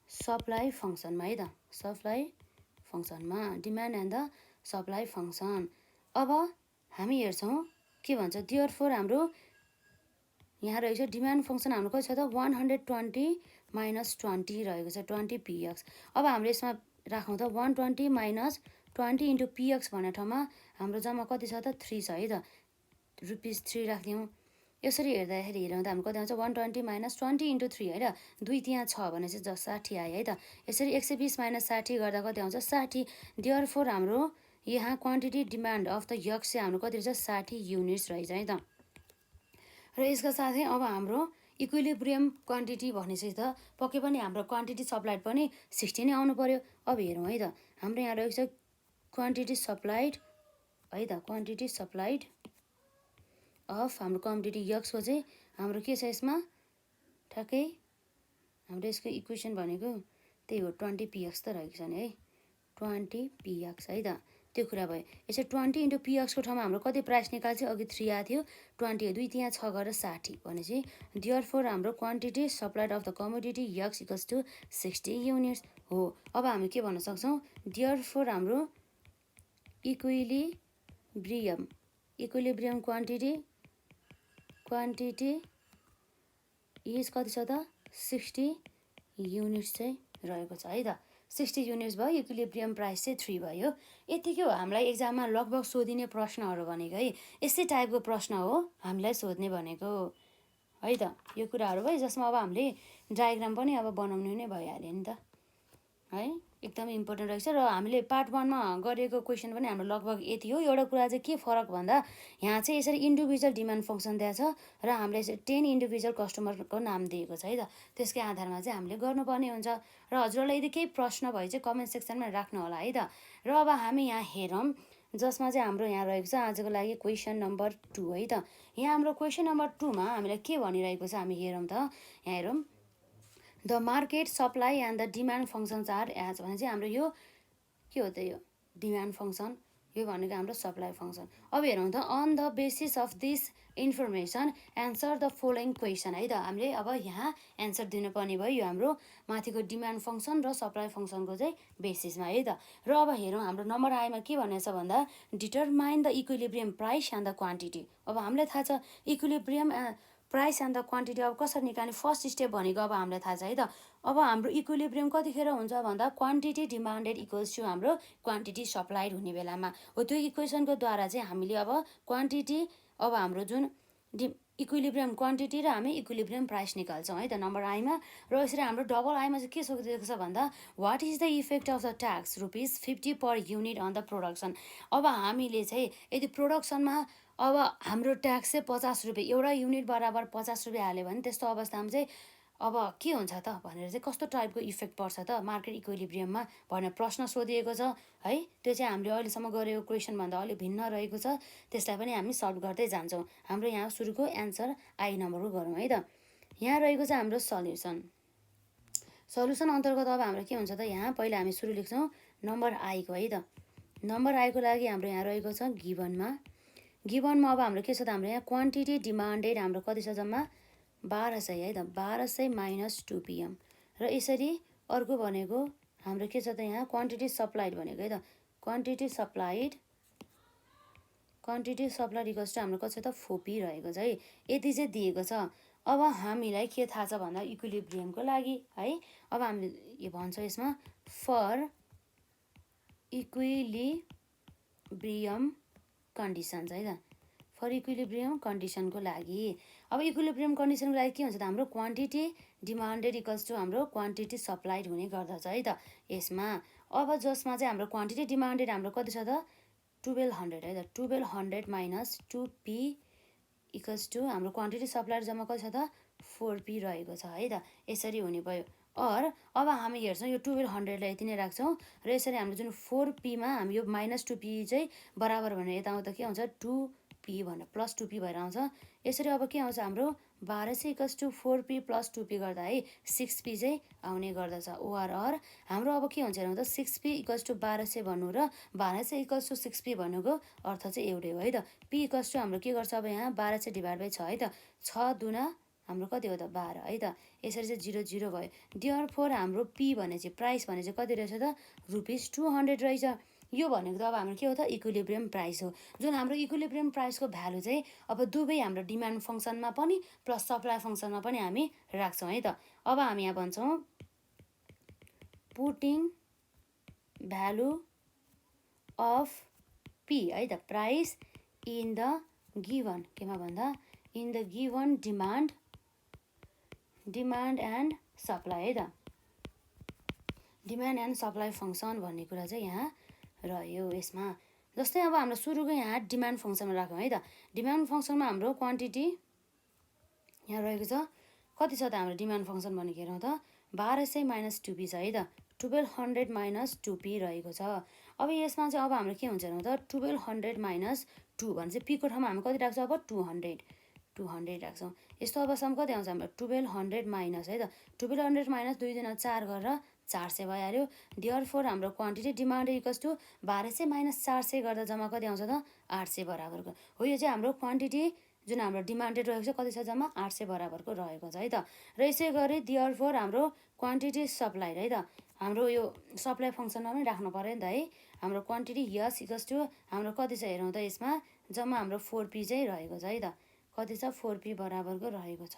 सप्लाई फङ्सनमा है त। सप्लाई फङ्सनमा demand and the supply function. अब हामी हेर्छौँ के भन्छ देयरफोर हाम्रो यहाँ रहेको छ डिमान्ड फङ्सन हाम्रो कति छ त 120 माइनस 20 रहेको छ 20 पिएक्स। अब हाम्रो यसमा राखौँ त 120 माइनस 20 इन्टु पिएक्स भन्ने ठाउँमा हाम्रो जम्मा कति छ त 3 छ है त। ₹3 राख्यौँ। यसरी हेर्दाखेरि हेरौँ त हाम्रो कति आउँछ 120 माइनस 20 इन्टु 3 है त। 2 त्यहाँ छ भने चाहिँ 60 आयो है त। यसरी 120 माइनस 60 गर्दा कति आउँछ 60। देयरफोर हाम्रो यहाँ quantity demand of the x चाहिँ हाम्रो कति रहेछ 60 युनिट्स रहेछ है त। र यसका साथै अब हाम्रो इक्विलिब्रियम क्वान्टिटी भनेपछि त पक्कै पनि हाम्रो क्वान्टिटी सप्लाइड पनि 60 नै आउनु पर्यो। अब हेरौँ है त हाम्रो यहाँ रहेको छ क्वान्टिटी सप्लाइड है त। क्वान्टिटी सप्लाइड अफ हाम्रो क्वान्टिटी यक्सको चाहिँ हाम्रो के छ यसमा ठ्याक्कै हाम्रो यसको इक्वेसन भनेको त्यही हो 20 पिएक्स त रहेको छ नि है 20 पिएक्स है त। त्यो कुरा भयो। यसरी 20 इन्टु पिएक्सको ठाउँमा हाम्रो कति प्राइस निकाल्छ अघि 3 आएको थियो 20 2 त्यहाँ 6 गरेर 60 भनेपछि देयरफोर हाम्रो quantity supplied of the commodity X equals to 60 units हो। अब हामी के भन्न सक्छौँ देयरफोर हाम्रो इक्विलिब्रियम क्वान्टिटी इज कति छ त 60 युनिट्स चाहिँ रहेको छ है त। 60 युनिट्स भयो। इक्विलिब्रियम प्राइस चाहिँ 3 भयो। यतिकै हो हामीलाई एक्जाममा लगभग सोधिने प्रश्नहरू भनेको है। यस्तै टाइपको प्रश्न हो हामीलाई सोध्ने भनेको है त। यो कुराहरू भयो जसमा अब हामीले डायग्राम पनि अब बनाउनु नै भइहाल्यो नि त है। एकदमै इम्पोर्टेन्ट रहेछ। र हामीले पार्ट 1 मा गरेको क्वेसन पनि हाम्रो लगभग यति हो। एउटा कुरा चाहिँ के फरक भन्दा यहाँ चाहिँ यसरी इन्डिभिजुअल डिमान्ड फङ्सन दिएको छ र हामीले चाहिँ 10 इन्डिभिजुअल कस्टमरको नाम दिएको छ है त। त्यसकै आधारमा चाहिँ हामीले गर्नुपर्ने हुन्छ। र हजुरहरूलाई यदि केही प्रश्न भए चाहिँ कमेन्ट सेक्सनमा राख्नु होला है त। र अब हामी यहाँ हेरौँ जसमा चाहिँ हाम्रो यहाँ रहेको छ आजको लागि क्वेसन नम्बर 2 है त। यहाँ हाम्रो क्वेसन नम्बर 2 मा हामीलाई के भनिरहेको छ हामी हेरौँ त। यहाँ हेरौँ the market supply and the demand functions are as भने चाहिँ हाम्रो यो के हो त यो डिमान्ड फङ्सन यो भनेको हाम्रो सप्लाई फङ्सन। अब हेरौँ त on the basis of this information answer the following question है त। हामीले अब यहाँ एन्सर दिनुपर्ने भयो यो हाम्रो माथिको डिमान्ड फङ्सन र सप्लाई फङ्सनको चाहिँ बेसिसमा है त। र अब हेरौँ हाम्रो नम्बर आएमा के भनेको छ भन्दा determine the equilibrium price and the quantity. अब हामीलाई थाहा छ equilibrium price and the quantity अब कसरी निकाल्ने फर्स्ट स्टेप भनेको अब हामीलाई थाहा छ है त। अब हाम्रो इक्विलिब्रियम कतिखेर हुन्छ भन्दा क्वान्टिटी डिमान्डेड इक्वल्स टु हाम्रो क्वान्टिटी सप्लाइड हुने बेलामा हो। त्यो इक्वेसनको द्वारा चाहिँ हामीले अब क्वान्टिटी अब हाम्रो जुन इक्विलिब्रियम क्वान्टिटी र हामी इक्विलिब्रियम प्राइस निकाल्छौँ है त नम्बर आईमा। र यसरी हाम्रो डबल आईमा चाहिँ के सोधिएको छ भन्दा what is the effect of the tax ₹50 per unit on the production. अब हामीले चाहिँ यदि प्रोडक्सनमा अब हाम्रो ट्याक्स चाहिँ ₹50 एउटा युनिट बराबर ₹50 हाल्यो भने त्यस्तो अवस्थामा चाहिँ अब के हुन्छ त भनेर चाहिँ कस्तो टाइपको इफेक्ट पर्छ त मार्केट इक्विलिब्रियममा भनेर प्रश्न सोधिएको छ है। त्यो चाहिँ हामीले अहिलेसम्म गरेको क्वेसनभन्दा अलिक भिन्न रहेको छ। त्यसलाई पनि हामी सल्भ गर्दै जान्छौँ। हाम्रो यहाँ सुरुको एन्सर आई नम्बरको गरौँ है त। यहाँ रहेको छ हाम्रो सल्युसन अन्तर्गत अब हाम्रो के हुन्छ त यहाँ पहिला हामी सुरु लेख्छौँ नम्बर आईको है त। नम्बर आईको लागि हाम्रो यहाँ रहेको छ गिभनमा अब हाम्रो के छ त हाम्रो यहाँ क्वान्टिटी डिमान्डेड हाम्रो कति छ जम्मा 1200 है त। 1200 माइनस 2 PM र यसरी अर्को भनेको हाम्रो के छ त यहाँ क्वान्टिटी सप्लाइड भनेको है त। क्वान्टिटी सप्लाइड इक्वल्स टु हाम्रो कति छ त 4P रहेको छ है। यति चाहिँ दिएको छ। अब हामीलाई के थाहा छ भन्दा इक्विलिब्रियमको लागि है अब हामीले यो भन्छौँ यसमा फर इक्विलिब्रियम कन्डिसन्स है त। फर इक्विलिब्रियम कन्डिसनको लागि। अब इक्विलिब्रियम कन्डिसनको लागि के हुन्छ त हाम्रो क्वान्टिटी डिमान्डेड इक्वल्स टु हाम्रो क्वान्टिटी सप्लाइड हुने गर्दछ है त यसमा। अब जसमा चाहिँ हाम्रो क्वान्टिटी डिमान्डेड हाम्रो कति छ त 1200 है त 1200 माइनस 2p इक्वल्स टु हाम्रो क्वान्टिटी सप्लाइड जम्मा कति छ त 4p रहेको छ है त यसरी हुने भयो। अब हामी हेर्छौँ यो 1200लाई यति नै राख्छौँ र यसरी हाम्रो जुन 4pमा हामी यो माइनस 2p चाहिँ बराबर भनेर यता आउँदा के आउँछ 2p भनेर प्लस 2p भएर आउँछ। यसरी अब के आउँछ हाम्रो 1200 equals to 4p plus 2p गर्दा है 6p चाहिँ आउने गर्दछ ओआरआर। हाम्रो अब के हुन्छ हेरौँ त 6p इक्वल्स टु 1200 भन्नु र 1200 इक्वल्स टु 6p भन्नुको अर्थ चाहिँ एउटै हो है त। p इक्वल्स टु हाम्रो के गर्छ अब यहाँ 1200 डिभाइड बाई 6 है त 6 दुना हाम्रो कति हो त 12 है त यसरी चाहिँ 0 0 भयो। देयरफोर हाम्रो p भने चाहिँ प्राइस भने चाहिँ कति रहेछ त ₹200 रहेछ। यो भनेको त अब हाम्रो के हो त इक्विलिब्रियम प्राइस हो। जुन हाम्रो इक्विलिब्रियम प्राइसको भ्यालु चाहिँ अब दुवै हाम्रो डिमान्ड फङ्सनमा पनि प्लस सप्लाई फङ्सनमा पनि हामी राख्छौँ है त। अब हामी यहाँ भन्छौँ पुटिङ भ्यालु अफ p है त प्राइस इन द गिभन केमा भन्दा in the given demand and supply है त डिमान्ड एन्ड सप्लाई फङ्सन भन्ने कुरा चाहिँ यहाँ रह्यो यसमा। जस्तै अब हाम्रो सुरुको यहाँ डिमान्ड फङ्सनमा राखौँ है त डिमान्ड फङ्सनमा हाम्रो क्वान्टिटी यहाँ रहेको छ कति छ त हाम्रो डिमान्ड फङ्सन भनेको हेरौँ त 1200 माइनस 2p छ है त 1200 माइनस 2p रहेको छ। अब यसमा चाहिँ अब हाम्रो के हुन्छ हेरौँ त 1200 माइनस 2 भने चाहिँ p को ठाउँमा हामी कति राख्छौँ अब 200 राख्छौँ। यस्तो अवस्थामा कति आउँछ हाम्रो 1200 माइनस है त 1200 माइनस 2 दुना 4 गरेर 400 भइहाल्यो। देयरफोर हाम्रो quantity demand equals to 1200 minus 400 गर्दा जम्मा कति आउँछ त 800 बराबरको हो। यो चाहिँ हाम्रो क्वान्टिटी जुन हाम्रो डिमान्डेड रहेको छ कति छ जम्मा 800 बराबरको रहेको छ है त। र यसै गरी देयरफोर हाम्रो क्वान्टिटी सप्लाई है त हाम्रो यो सप्लाई फङ्सनमा पनि राख्नु पऱ्यो नि त है। हाम्रो क्वान्टिटी यस इक्वल्स टु हाम्रो कति छ हेरौँ त यसमा जम्मा हाम्रो 4p चाहिँ रहेको छ है त कति छ 4p बराबरको रहेको छ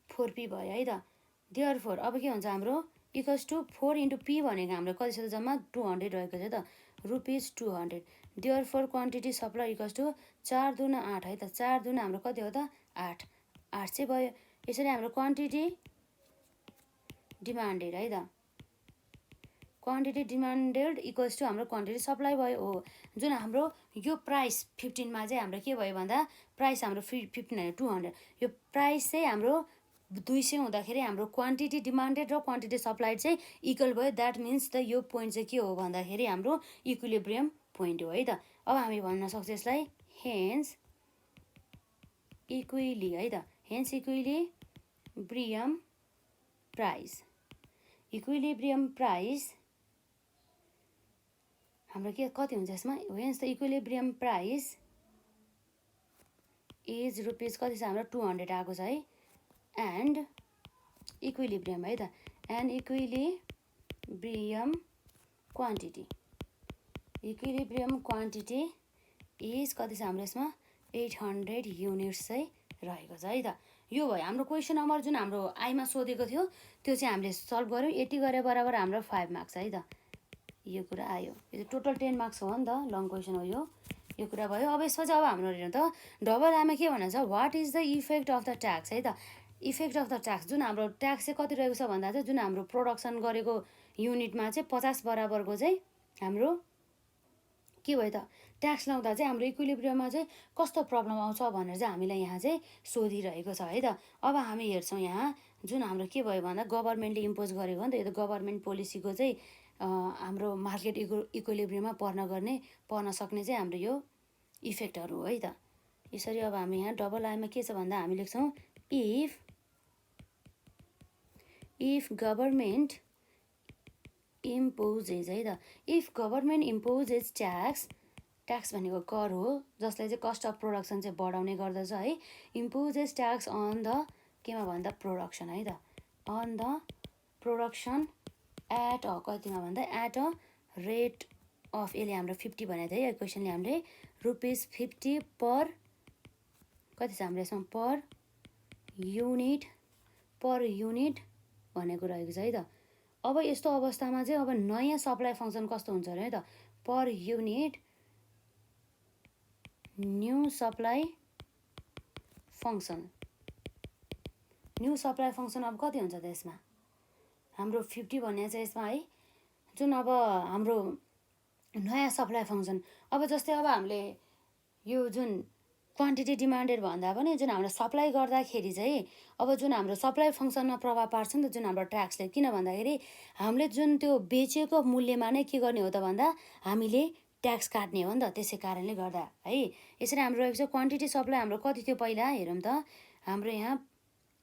4p भयो है त। देयरफोर अब के हुन्छ हाम्रो इक्वल्स टु 4 इन्टु p भनेको हाम्रो कति छ त जम्मा 200 रहेको छ त ₹200। Therefore quantity supply equals to 4 दुना 8 है त 4 दुना हाम्रो कति हो त 8 800 भयो। यसरी हाम्रो क्वान्टिटी डिमान्डेड है त क्वान्टिटी डिमान्डेड इक्वल्स टु हाम्रो क्वान्टिटी सप्लाई भयो हो। जुन हाम्रो यो प्राइस 15मा चाहिँ हाम्रो के भयो भन्दा प्राइस हाम्रो 15 होइन 200 यो प्राइस चाहिँ हाम्रो 200 हुँदाखेरि हाम्रो क्वान्टिटी डिमान्डेड र क्वान्टिटी सप्लाइड चाहिँ इक्वल भयो। द्याट मिन्स त यो पोइन्ट चाहिँ के हो भन्दाखेरि हाम्रो इक्विलिब्रियम पोइन्ट हो है त। अब हामी भन्न सक्छौँ यसलाई हेन्स इक्विली है त hence equilibrium price equilibrium price हाम्रो के कति हुन्छ यसमा hence the equilibrium price is rupees कति छ हाम्रो 200 आएको छ है एन्ड इक्विलिब्रियम है त एन्ड इक्विलिब्रियम क्वान्टिटी इज कति छ हाम्रो यसमा 800 युनिट्स चाहिँ रहेको छ है त। यो भयो हाम्रो क्वेसन नम्बर जुन हाम्रो आईमा सोधेको थियो त्यो चाहिँ हामीले सल्भ गऱ्यौँ। यति गरे बराबर हाम्रो 5 मार्क्स है त यो कुरा आयो। यो टोटल 10 मार्क्स हो नि त लङ क्वेसन हो यो कुरा भयो। अब यसपछि अब हाम्रो हेर्नु त डबल आमा के भनेको छ what is the effect of the tax है त इफेक्ट अफ द ट्याक्स जुन हाम्रो ट्याक्स चाहिँ कति रहेको छ भन्दा चाहिँ जुन हाम्रो प्रोडक्सन गरेको युनिटमा चाहिँ 50 बराबरको चाहिँ हाम्रो के भयो त ट्याक्स लाउँदा चाहिँ हाम्रो इक्विलिब्रियममा चाहिँ कस्तो प्रब्लम आउँछ भनेर चाहिँ हामीलाई यहाँ चाहिँ सोधिरहेको छ है त। अब हामी हेर्छौँ यहाँ जुन हाम्रो के भयो भन्दा गभर्मेन्टले इम्पोज गरेको हो नि त यो त गभर्मेन्ट पोलिसीको चाहिँ हाम्रो मार्केट इक्विलिब्रियममा पर्न सक्ने चाहिँ हाम्रो यो इफेक्टहरू हो है त। यसरी अब हामी यहाँ डबल आईमा के छ भन्दा हामी लेख्छौँ इफ गभर्मेन्ट इम्पोजेज है त इफ गभर्मेन्ट इम्पोजेज ट्याक्स भनेको कर हो जसले चाहिँ कस्ट अफ प्रोडक्सन चाहिँ बढाउने गर्दछ है। इम्पोजेज ट्याक्स अन द केमा भन्दा प्रोडक्सन है त on the production at a कतिमा भन्दा एट अ रेट अफ यसले हाम्रो 50 भनेको थियो है क्वेसनले हामीले ₹50 पर कति छ हाम्रो यसमा पर युनिट भनेको रहेको छ है त। अब यस्तो अवस्थामा चाहिँ अब नयाँ सप्लाई फङ्सन कस्तो हुन्छ अरे है त per unit new supply function. New supply function अब कति हुन्छ त यसमा? हाम्रो 50 भन्ने चाहिँ यसमा है, जुन अब हाम्रो नयाँ सप्लाई फङ्सन। अब जस्तै अब हामीले यो जुन क्वान्टिटी डिमान्डेड भन्दा पनि जुन हाम्रो सप्लाई गर्दाखेरि चाहिँ अब जुन हाम्रो सप्लाई फङ्सनमा प्रभाव पार्छ नि त जुन हाम्रो ट्याक्सले। किन भन्दाखेरि हामीले जुन त्यो बेचेको मूल्यमा नै के गर्ने हो त भन्दा हामीले ट्याक्स काट्ने हो नि त। त्यसै कारणले गर्दा है यसरी हाम्रो रहेको छ क्वान्टिटी सप्लाई। हाम्रो कति थियो पहिला हेरौँ त। हाम्रो यहाँ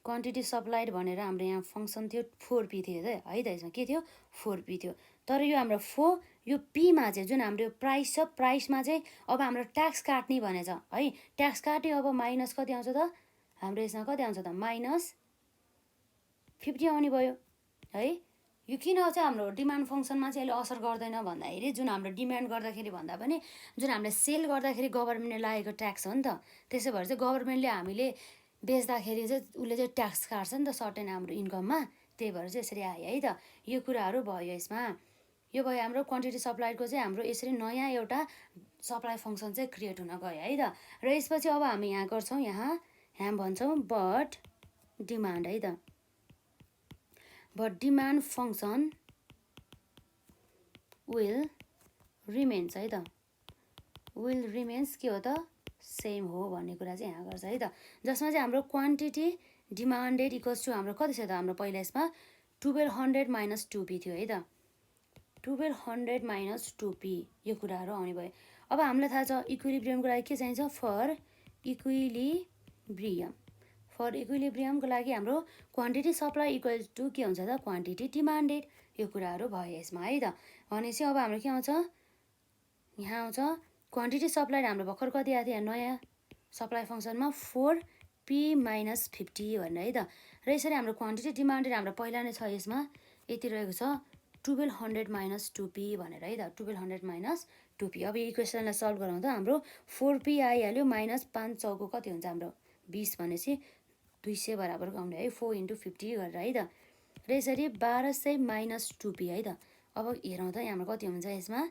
क्वान्टिटी सप्लाइड भनेर हाम्रो यहाँ फङ्सन थियो 4P थियो है त। यसमा के थियो? 4P थियो। तर यो हाम्रो यो पीमा चाहिँ जुन हाम्रो प्राइस छ, प्राइसमा चाहिँ अब हाम्रो ट्याक्स काट्ने भनेछ है। ट्याक्स काट्यो अब माइनस कति आउँछ त? हाम्रो यसमा कति आउँछ त? -50 आउने भयो है। यो किन चाहिँ हाम्रो डिमान्ड फङ्सनमा चाहिँ यसले असर गर्दैन भन्दाखेरि जुन हाम्रो डिमान्ड गर्दाखेरि भन्दा पनि जुन हामीले सेल गर्दाखेरि गभर्मेन्टले लागेको ट्याक्स हो नि त। त्यसै भएर चाहिँ गभर्मेन्टले हामीले बेच्दाखेरि चाहिँ उसले चाहिँ ट्याक्स काट्छ नि त सर्टेन हाम्रो इन्कममा। त्यही भएर चाहिँ यसरी आयो है त। यो कुराहरू भयो यसमा। यो भयो हाम्रो क्वान्टिटी सप्लाईको चाहिँ हाम्रो यसरी नयाँ एउटा सप्लाई फङ्सन चाहिँ क्रिएट हुन गयो है त। र यसपछि अब हामी यहाँ गर्छौँ, यहाँ भन्छौँ बट डिमान्ड है त। But demand function will remains है त। विल रिमेन्स के हो त? सेम हो भन्ने कुरा चाहिँ यहाँ गर्छ है त। जसमा चाहिँ हाम्रो क्वान्टिटी डिमान्डेड इक्वल्स टु हाम्रो कति छ त? हाम्रो पहिला यसमा 1200 माइनस 2P थियो है त। 1200 माइनस 2P यो कुराहरू आउने भयो। अब हामीलाई थाहा छ इक्विलिब्रियमको लागि के चाहिन्छ? For equilibrium. फर इक्विलिब्रियमको लागि हाम्रो क्वान्टिटी सप्लाई इक्वल्स टु के हुन्छ त? Quantity demanded. यो कुराहरू भयो यसमा है त। भनेपछि अब हाम्रो के आउँछ? यहाँ आउँछ क्वान्टिटी सप्लाई हाम्रो भर्खर कति आएको थियो? नयाँ सप्लाई फङ्सनमा 4P माइनस 50 भनेर है त। र यसरी हाम्रो क्वान्टिटी डिमान्डेड हाम्रो पहिला नै छ यसमा यति रहेको छ 1200 माइनस 2P भनेर है त। 1200 माइनस 2P। अब यो इक्वेसनलाई सल्भ गराउँदा हाम्रो 4P आइहाल्यो माइनस 5 चौको कति हुन्छ हाम्रो? 20 भनेपछि 200 बराबरको आउने है 4 × 50 गरेर है त। र यसरी 1200 माइनस 2P है त। अब हेरौँ त हाम्रो कति हुन्छ यसमा?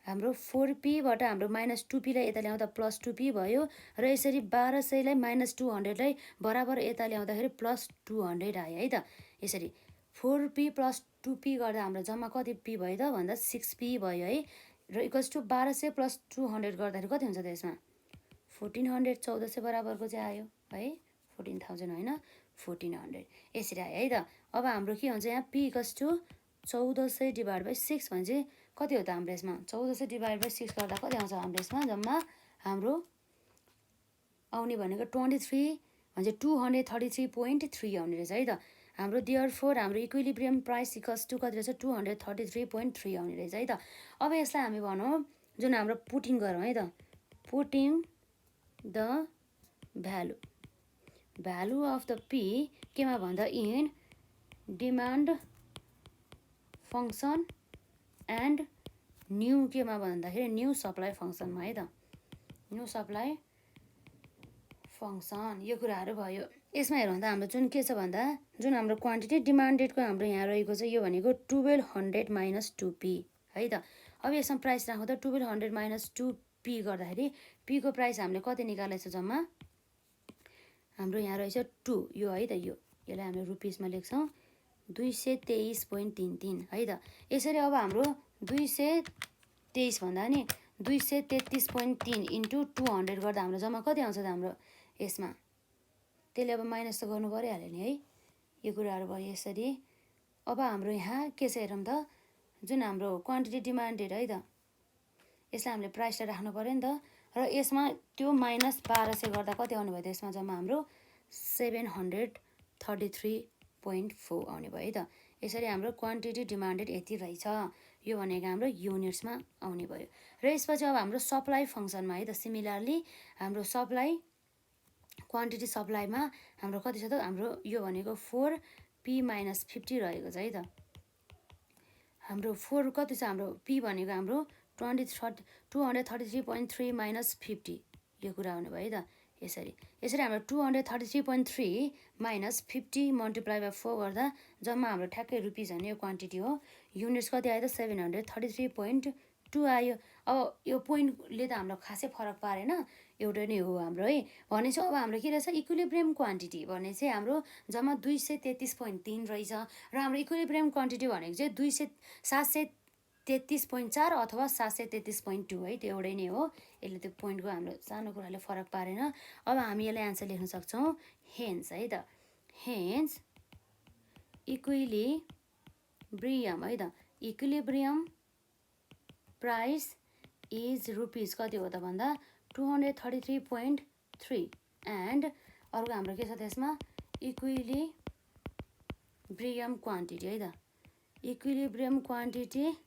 हाम्रो 4Pबाट हाम्रो माइनस 2Pलाई यता ल्याउँदा प्लस 2P भयो। र यसरी 1200लाई माइनस 200लाई बराबर यता ल्याउँदाखेरि प्लस 200 आयो है त। यसरी 4P प्लस 2P गर्दा हाम्रो जम्मा कति P भयो त भन्दा 6P भयो है। र इक्वल्स टु 1200 प्लस 200 गर्दाखेरि कति हुन्छ त यसमा? 1400 1400 बराबरको चाहिँ आयो है। 14,000 होइन 1400 यसरी आयो है त। अब हाम्रो के हुन्छ यहाँ? P equals to 1400 divide by 6 भने चाहिँ कति हो त हाम्रो यसमा? 1400 डिभाइड बाई 6 गर्दा कति आउँछ हाम्रो यसमा? जम्मा हाम्रो आउने भनेको 23 भने 233.3 आउने रहेछ है त। हाम्रो देयरफोर हाम्रो इक्विलिब्रियम प्राइस इक्वल्स टु कति रहेछ? 233.3 आउने रहेछ है त। अब यसलाई हामी भनौँ जुन हाम्रो पुटिङ गरौँ है त। Putting the value of the P केमा भन्दा in demand function and new केमा भन्दाखेरि न्यू सप्लाई फङ्सनमा है त। न्यू सप्लाई फङ्सन यो कुराहरू भयो। यसमा हेरौँ त हाम्रो जुन के छ भन्दा जुन हाम्रो क्वान्टिटी डिमान्डेडको हाम्रो यहाँ रहेको छ यो भनेको 1200 माइनस 2P है त। अब यसमा प्राइस राखौँ त 1200 माइनस 2P गर्दाखेरि Pको प्राइस हामीले कति निकालेको छ जम्मा? हाम्रो यहाँ रहेछ 2 यो है त। यसलाई हामीले रुपिसमा लेख्छौँ 223.33 है त। यसरी अब हाम्रो 223 भन्दा नि 233.3 इन्टु 200 गर्दा हाम्रो जम्मा कति आउँछ त हाम्रो यसमा? त्यसले अब माइनस त गर्नु परिहाल्यो नि है। यो कुराहरू भयो यसरी। अब हाम्रो यहाँ के छ हेरौँ त। जुन हाम्रो क्वान्टिटी डिमान्डेड है त यसलाई हामीले प्राइसलाई राख्नु पऱ्यो नि त। र यसमा त्यो माइनस 1200 गर्दा कति आउने भयो त यसमा? जम्मा हाम्रो 733.4 आउने भयो है त। यसरी हाम्रो क्वान्टिटी डिमान्डेड यति रहेछ। यो भनेको हाम्रो युनिट्समा आउने भयो। र यसपछि अब हाम्रो सप्लाई फङ्सनमा है त सिमिलरली हाम्रो सप्लाई क्वान्टिटी सप्लाईमा हाम्रो कति छ त? हाम्रो यो भनेको 4P माइनस 50 रहेको छ है त। हाम्रो 4 कति छ? हाम्रो P भनेको हाम्रो 233.3 माइनस 50 यो कुरा हुने भयो है त। यसरी हाम्रो 233.3 माइनस 50 मल्टिप्लाई बाई 4 गर्दा जम्मा हाम्रो ठ्याक्कै रुपिस भन्ने यो क्वान्टिटी हो। युनिट्स कति आयो त? 733.2 टू आयो। अब यो पोइन्टले त हाम्रो खासै फरक पारेन, एउटै नै हो हाम्रो है। भनेपछि अब हाम्रो के रहेछ, इक्विलिब्रियम क्वान्टिटी भने चाहिँ हाम्रो जम्मा 233.3 रहेछ र हाम्रो इक्विलिब्रियम क्वान्टिटी भनेको चाहिँ 733.4 अथवा 733.2 है, त्यो एउटै नै हो। यसले त्यो पोइन्टको हाम्रो सानो कुराले फरक पारेन। अब हामी यसलाई एन्सर लेख्न सक्छौँ हेन्स है त, हेन्स इक्विलिब्रियम है त, इक्विलिब्रियम प्राइस इज रुपिज कति हो त भन्दा 233.3 एन्ड अर्को हाम्रो के छ त्यसमा इक्विलिब्रियम क्वान्टिटी है त, इक्विलिब्रियम क्वान्टिटी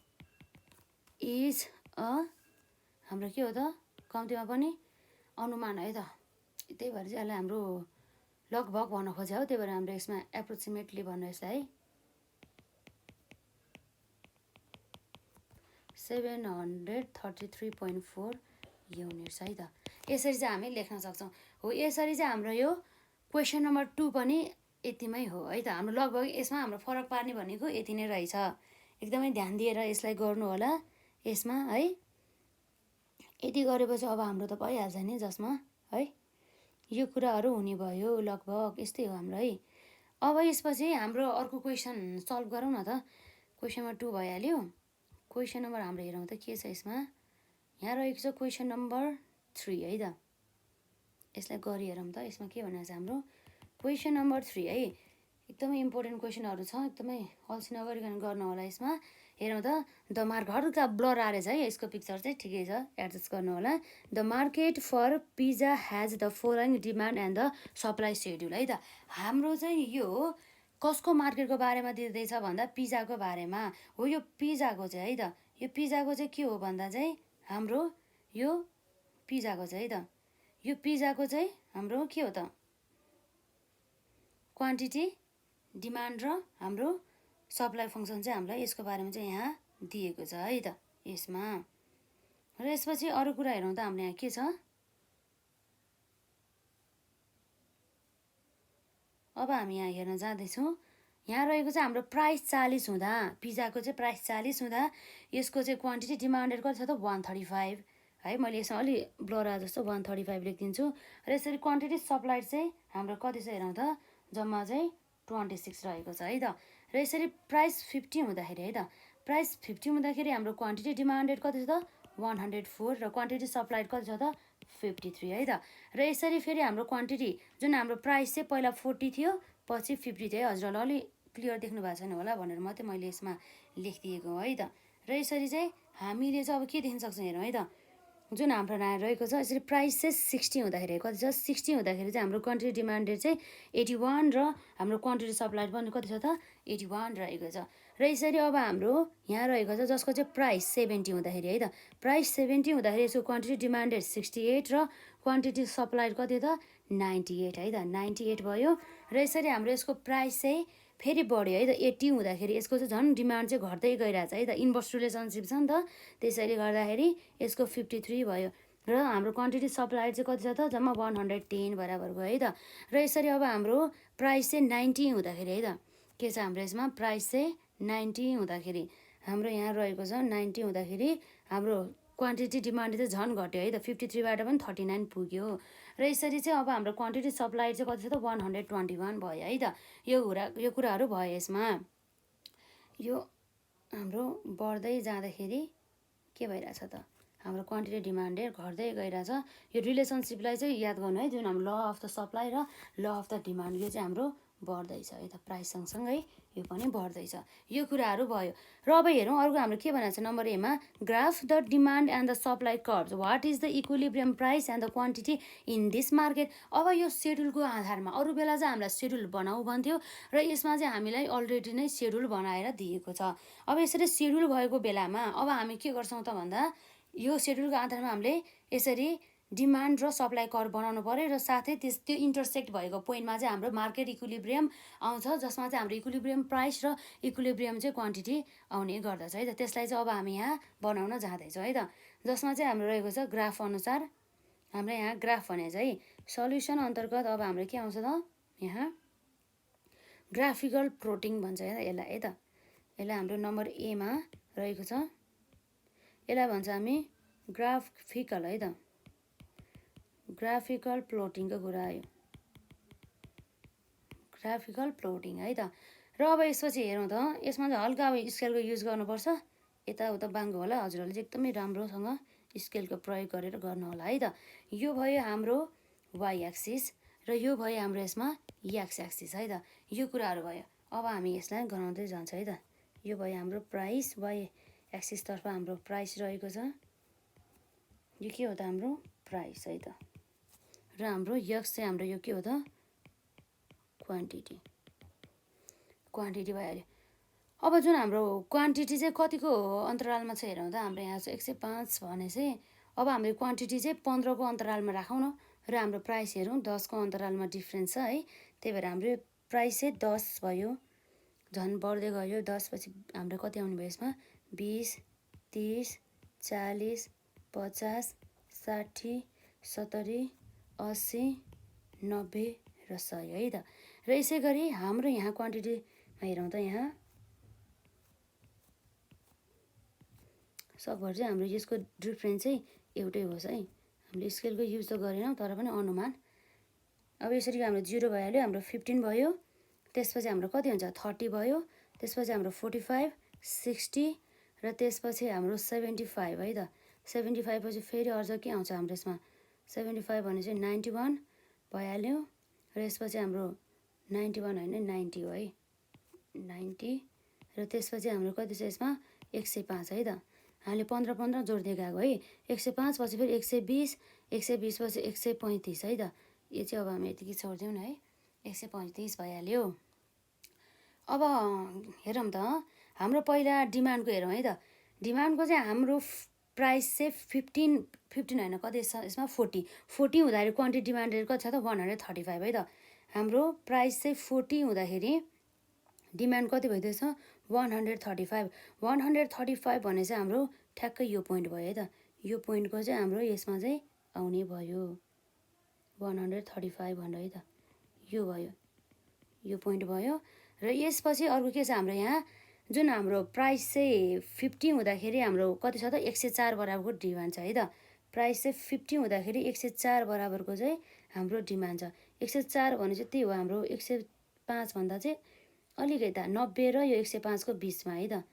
इज हाम्रो के हो त, कम्तीमा पनि अनुमान है त। त्यही भएर चाहिँ यसलाई हाम्रो लगभग भन्न खोज्यो हो, त्यही भएर हाम्रो यसमा एप्रोक्सिमेटली भन्नु यसलाई है 733.4 युनिट्स है त। यसरी चाहिँ हामी लेख्न सक्छौँ हो। यसरी चाहिँ हाम्रो यो क्वेसन नम्बर 2 पनि यतिमै हो है त। हाम्रो लगभग यसमा हाम्रो फरक पार्ने भनेको यति नै रहेछ। एकदमै ध्यान दिएर यसलाई गर्नु होला यसमा है। यति गरेपछि अब हाम्रो त भइहाल्छ नि जसमा है, यो कुराहरू हुने भयो लगभग यस्तै हो हाम्रो है। अब यसपछि हाम्रो अर्को क्वेसन सल्भ गरौँ न त। क्वेसन नम्बर 2 भइहाल्यो। क्वेसन नम्बर हाम्रो हेरौँ त के छ यसमा। यहाँ रहेको छ क्वेसन नम्बर 3 है त। यसलाई गरी हेरौँ त, यसमा के भनेको छ हाम्रो क्वेसन नम्बर 3 है। एकदमै इम्पोर्टेन्ट क्वेसनहरू छ, एकदमै अल्छी नगरिकन गर्नु होला यसमा। हेरौँ त, द मार्केट हल्का ब्लर आएर छ है, यसको पिक्चर चाहिँ ठिकै छ, एडजस्ट गर्नु होला। The market for pizza has the following demand and the supply schedule है त। हाम्रो चाहिँ यो कसको मार्केटको बारेमा दिँदैछ भन्दा पिज्जाको बारेमा हो। यो पिज्जाको चाहिँ है त, यो पिज्जाको चाहिँ के हो भन्दा चाहिँ हाम्रो यो पिज्जाको चाहिँ है त, यो पिज्जाको चाहिँ हाम्रो के हो त, क्वान्टिटी, डिमान्ड र हाम्रो सप्लाई फङ्सन चाहिँ हामीलाई यसको बारेमा चाहिँ यहाँ दिएको छ है त यसमा। र यसपछि अरू कुरा हेरौँ त, हामीले यहाँ के छ। अब हामी यहाँ हेर्न जाँदैछौँ। यहाँ रहेको चाहिँ हाम्रो प्राइस 40 हुँदा, पिज्जाको चाहिँ प्राइस 40 हुँदा यसको चाहिँ क्वान्टिटी डिमान्डेड कति छ त 135 है। मैले यसमा अलि ब्लर आए जस्तो 135 लेखिदिन्छु। र यसरी क्वान्टिटी सप्लाई चाहिँ हाम्रो कति छ हेरौँ त, जम्मा चाहिँ 26 रहेको छ है त। र यसरी प्राइस 50 हुँदाखेरि है त, प्राइस 50 हुँदाखेरि हाम्रो क्वान्टिटी डिमान्डेड कति छ त 104 र क्वान्टिटी सप्लाइड कति छ त 53 है त। र यसरी फेरि हाम्रो क्वान्टिटी जुन हाम्रो प्राइस चाहिँ पहिला 40 थियो पछि 50 थियो है। हजुरहरूलाई अलि क्लियर देख्नु भएको छैन होला भनेर मात्रै मैले यसमा लेखिदिएको है त। र यसरी चाहिँ हामीले चाहिँ अब के देख्न सक्छौँ हेरौँ है त। जुन हाम्रो रहेको छ यसरी प्राइस चाहिँ 60 हुँदाखेरि कति छ, 60 हुँदाखेरि चाहिँ हाम्रो क्वान्टिटी डिमान्डेड चाहिँ 81 र हाम्रो क्वान्टिटी सप्लाइड पनि कति छ त 81 रहेको छ। र यसरी अब हाम्रो यहाँ रहेको छ जसको चाहिँ प्राइस 70 हुँदाखेरि है त, प्राइस 70 हुँदाखेरि यसको क्वान्टिटी डिमान्डेड 68 र क्वान्टिटी सप्लाइड कति त 98 है त, 98 भयो। र यसरी हाम्रो यसको प्राइस चाहिँ फेरि बढ्यो है त, 80 हुँदाखेरि यसको चाहिँ झन् डिमान्ड चाहिँ घट्दै गइरहेछ है त, इन्भर्स रिलेसनसिप छ नि त, त्यसैले गर्दाखेरि यसको 53 भयो। र हाम्रो क्वान्टिटी सप्लाइड चाहिँ कति छ त जम्मा 110 बराबर भयो है त। र यसरी अब हाम्रो प्राइस चाहिँ 90 हुँदाखेरि है त, के छ हाम्रो यसमा प्राइस चाहिँ 90 हुँदाखेरि हाम्रो यहाँ रहेको छ 90 हुँदाखेरि हाम्रो क्वान्टिटी डिमान्ड चाहिँ झन् घट्यो है त, 53बाट पनि 39 पुग्यो। र यसरी चाहिँ अब हाम्रो क्वान्टिटी सप्लाई चाहिँ कति छ त 121 भयो है त। यो कुराहरू भयो यसमा। यो हाम्रो बढ्दै जाँदाखेरि के भइरहेछ त, हाम्रो क्वान्टिटी डिमान्डेड घट्दै गइरहेछ। यो रिलेसनसिपलाई चाहिँ याद गर्नु है, जुन हाम्रो ल अफ द सप्लाई र ल अफ द डिमान्ड यो चाहिँ हाम्रो बढ्दैछ है त, प्राइस सँगसँगै यो पनि बढ्दैछ। यो कुराहरू भयो। र अब हेरौँ अर्को हाम्रो के भनेको छ नम्बर एमा, graph the demand and the supply curves, what is the equilibrium price and the quantity in this market. अब यो सेड्युलको आधारमा अरू बेला चाहिँ हामीलाई सेड्युल बनाऊ भन्थ्यो र यसमा चाहिँ हामीलाई अलरेडी नै सेड्युल बनाएर दिएको छ। अब यसरी सेड्युल भएको बेलामा अब हामी के गर्छौँ त भन्दा यो सेड्युलको आधारमा हामीले यसरी डिमान्ड र सप्लाई कर्भ बनाउनु पऱ्यो र साथै त्यो इन्टरसेक्ट भएको पोइन्टमा चाहिँ हाम्रो मार्केट इक्विलिब्रियम आउँछ, जसमा चाहिँ हाम्रो इक्विलिब्रियम प्राइस र इक्विलिब्रियम चाहिँ क्वान्टिटी आउने गर्दछ है त। त्यसलाई चाहिँ अब हामी यहाँ बनाउन जाँदैछौँ है त, जसमा चाहिँ हाम्रो रहेको छ ग्राफ अनुसार। हाम्रो यहाँ ग्राफ भने चाहिँ सल्युसन अन्तर्गत अब हाम्रो के आउँछ त यहाँ ग्राफिकल प्लोटिङ भन्छ है यसलाई है त। यसलाई हाम्रो नम्बर एमा रहेको छ। यसलाई भन्छ हामी ग्राफिकल है त, ग्राफिकल प्लोटिङको कुरा आयो, ग्राफिकल प्लोटिङ है त। र अब यसपछि हेरौँ त, यसमा चाहिँ हल्का अब स्केलको युज गर्नुपर्छ, यताउता बाङ्गो होला, हजुरहरूले चाहिँ एकदमै राम्रोसँग स्केलको प्रयोग गरेर गर्नु होला है त। यो भयो हाम्रो वाइ एक्सिस र यो भयो हाम्रो यसमा एक्स एक्सिस है त, यो कुराहरू भयो। अब हामी यसलाई गराउँदै जान्छ है त। यो भयो हाम्रो प्राइस, वाइ एक्सिसतर्फ हाम्रो प्राइस रहेको छ, यो के हो त हाम्रो प्राइस है त। र हाम्रो एक्स चाहिँ हाम्रो यो के हो त क्वान्टिटी, क्वान्टिटी भइहाल्यो। अब जुन हाम्रो क्वान्टिटी चाहिँ कतिको अन्तरालमा छ हेरौँ त, हाम्रो यहाँ चाहिँ 105 भने चाहिँ अब हाम्रो क्वान्टिटी चाहिँ 15 को अन्तरालमा राखौँ न, र हाम्रो प्राइस हेरौँ 10 को अन्तरालमा डिफ्रेन्स छ है, त्यही भएर हाम्रो प्राइस चाहिँ 10 भयो, झन् बढ्दै गयो, 10 पछि हाम्रो कति आउने भयो यसमा 20, 30, 40, 50, 60, 70, 80, 90 र 100 है त। र यसै गरी हाम्रो यहाँ क्वान्टिटीमा हेरौँ त, यहाँ सबभर चाहिँ हाम्रो यसको डिफ्रेन्स चाहिँ एउटै होस् है, हामीले स्केलको युज त गरेनौँ तर पनि अनुमान। अब यसरी हाम्रो 0 भइहाल्यो, हाम्रो 15 भयो, त्यसपछि हाम्रो कति हुन्छ 30 भयो, त्यसपछि हाम्रो 45, 60 र त्यसपछि हाम्रो 75 है त। 75 पछि फेरि अझ के आउँछ हाम्रो यसमा 75 भने चाहिँ 91 भइहाल्यो, र यसपछि हाम्रो 91 होइन 90 हो है, 90 र त्यसपछि हाम्रो कति छ यसमा 105 है त। हामीले 15 जोड्दै गएको है, 105 पछि फेरि 120, 120 पछि 135 है त। यो चाहिँ अब हामी यतिकै छोडिदिउँ न है, 135 भइहाल्यो। अब हेरौँ त, हाम्रो पहिला डिमान्डको हेरौँ है त। डिमान्डको चाहिँ हाम्रो प्राइस चाहिँ 15 होइन कति छ यसमा 40 हुँदाखेरि क्वान्टिटी डिमान्डेड कति छ त 135 है त। हाम्रो प्राइस चाहिँ 40 हुँदाखेरि डिमान्ड कति भइदिएछ 135, 135 भने चाहिँ हाम्रो ठ्याक्कै यो पोइन्ट भयो है त। यो पोइन्टको चाहिँ हाम्रो यसमा चाहिँ आउने भयो 135 भनेर है त, यो भयो, यो पोइन्ट भयो। र यसपछि अर्को के छ हाम्रो यहाँ, जुन हाम्रो प्राइस चाहिँ 50 हुँदाखेरि हाम्रो कति छ त 104 बराबरको डिमान्ड छ है त। प्राइस चाहिँ 50 हुँदाखेरि 104 बराबरको चाहिँ हाम्रो डिमान्ड छ। 104 भने चाहिँ त्यही हो हाम्रो 105 भन्दा चाहिँ अलिकति 90 र यो 105 को बिचमा है त।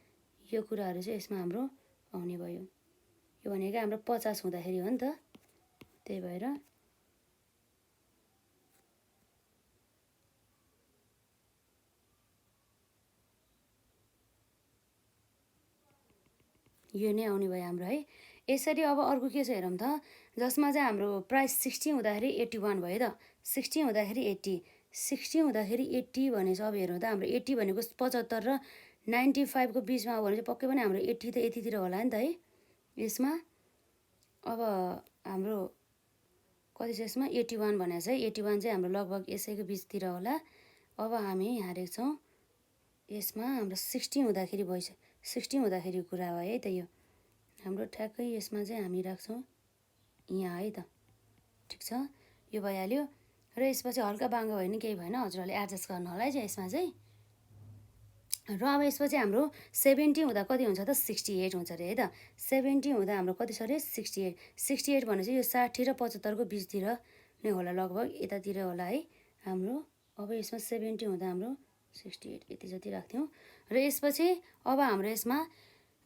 यो कुराहरू चाहिँ यसमा हाम्रो आउने भयो, यो भनेको हाम्रो 50 हुँदाखेरि हो नि त, त्यही भएर यो नै आउने भयो हाम्रो है। यसरी अब अर्को के छ हेरौँ त, जसमा चाहिँ हाम्रो प्राइस 60 हुँदाखेरि 81 भयो त, 60 हुँदाखेरि 80, 60 हुँदाखेरि 80 भने चाहिँ अब हेरौँ त, हाम्रो 80 भनेको 75 र 95 को बिचमा हो भने चाहिँ पक्कै पनि हाम्रो 80 त यतितिर होला नि त है यसमा। अब हाम्रो कति छ यसमा 81 भनेको छ है, 81 चाहिँ हाम्रो लगभग यसैको बिचतिर होला। अब हामी यहाँ रेख्छौँ यसमा हाम्रो 60 हुँदाखेरि भइसक्यो, 60 हुँदाखेरि कुरा हो है त, यो हाम्रो ठ्याक्कै यसमा चाहिँ हामी राख्छौँ यहाँ है त, ठिक छ, यो भइहाल्यो। र यसपछि हल्का बाङ्गो भयो भने केही भएन, हजुरहरूले एडजस्ट गर्नु होला है चाहिँ यसमा चाहिँ। र अब यसपछि हाम्रो 70 हुँदा कति हुन्छ त 68 हुन्छ अरे है त। 70 हुँदा हाम्रो कति छ अरे 68, 68 भने चाहिँ यो 60 र 75 को बिचतिर नै होला, लगभग यतातिर होला है हाम्रो। अब यसमा 70 हुँदा हाम्रो 68 यति जति राख्थ्यौँ। र यसपछि अब हाम्रो यसमा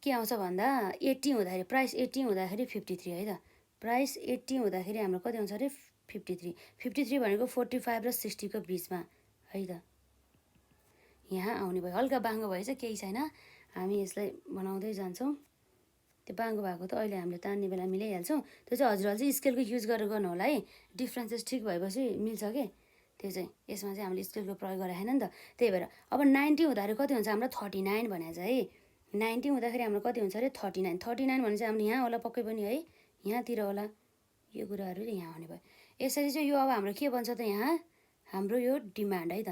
के आउँछ भन्दा 80 हुँदाखेरि प्राइस 80 हुँदाखेरि 53 है त। प्राइस 80 हुँदाखेरि हाम्रो कति आउँछ अरे 53, 53 भनेको 45 र 60 को बिचमा है त, यहाँ आउने भयो। हल्का बाङ्गो भएछ केही छैन, हामी यसलाई बनाउँदै जान्छौँ। त्यो बाङ्गो भएको त अहिले हामीले तान्ने बेला मिलाइहाल्छौँ, त्यो चाहिँ हजुरहरूले चाहिँ स्केलको युज गरेर गर्नु होला है, डिफ्रेन्सेस ठिक भएपछि मिल्छ के, त्यो चाहिँ यसमा चाहिँ हामीले स्केलको प्रयोग गरेर होइन नि त। त्यही भएर अब 90 हुँदाखेरि कति हुन्छ हाम्रो 39 भनेको छ है, 90 हुँदाखेरि हाम्रो कति हुन्छ अरे 39, 39 भने चाहिँ हाम्रो यहाँ होला पक्कै पनि है, यहाँतिर होला, यो कुराहरू चाहिँ यहाँ आउने भयो। यसरी चाहिँ यो अब हाम्रो के बन्छ त यहाँ हाम्रो यो डिमान्ड है त।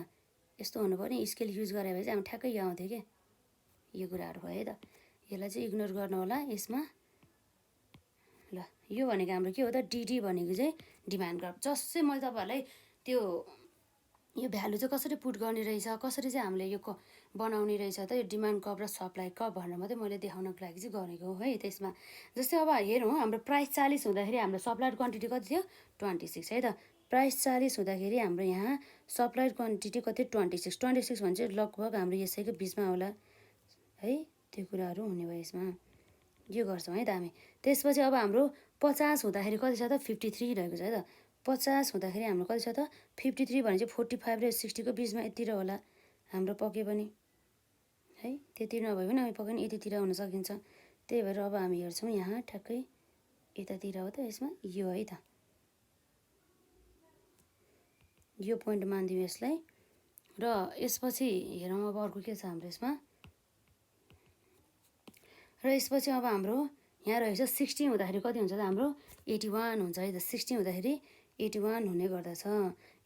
यस्तो हुनु पर्ने, स्केल युज गरे भए चाहिँ हामी ठ्याक्कै यो आउँथ्यो क्या, यो कुराहरू भयो है त। यसलाई चाहिँ इग्नोर गर्नु होला यसमा। ल यो भनेको हाम्रो के हो त डिडी भनेको चाहिँ डिमान्ड ग्राफ, जस चाहिँ मैले तपाईँहरूलाई त्यो यो भ्यालु चाहिँ कसरी पुट गर्ने रहेछ, कसरी चाहिँ हामीले यो बनाउने रहेछ त, यो डिमान्ड कर्भ र सप्लाई कर्भ भनेर मात्रै मैले देखाउनको लागि चाहिँ गरेको हो है। त्यसमा जस्तै अब हेरौँ, हाम्रो प्राइस 40 हुँदाखेरि हाम्रो सप्लाइड क्वान्टिटी कति थियो 26 है त। प्राइस 40 हुँदाखेरि हाम्रो यहाँ सप्लाइड क्वान्टिटी कति 26 भने चाहिँ लगभग हाम्रो यसैको बिचमा होला है। त्यो कुराहरू हुने भयो यसमा, यो गर्छौँ है त हामी। त्यसपछि अब हाम्रो 50 हुँदाखेरि कति छ त 53 रहेको छ है त। 50 हुँदाखेरि हाम्रो कति छ त 53 भने चाहिँ 45 र 60 को बिचमा यतिर होला हाम्रो पके पनि है। त्यति नभए पनि हामी पके पनि यतितिर हुन सकिन्छ। त्यही भएर अब हामी हेर्छौँ यहाँ ठ्याक्कै यतातिर हो त यसमा, यो है त, यो पोइन्ट मानिदिउँ यसलाई। र यसपछि हेरौँ अब अर्को के छ हाम्रो यसमा। र यसपछि अब हाम्रो यहाँ रहेछ 60 हुँदाखेरि कति हुन्छ त हाम्रो 81 हुन्छ है त। 60 हुँदाखेरि 81 हुने गर्दछ।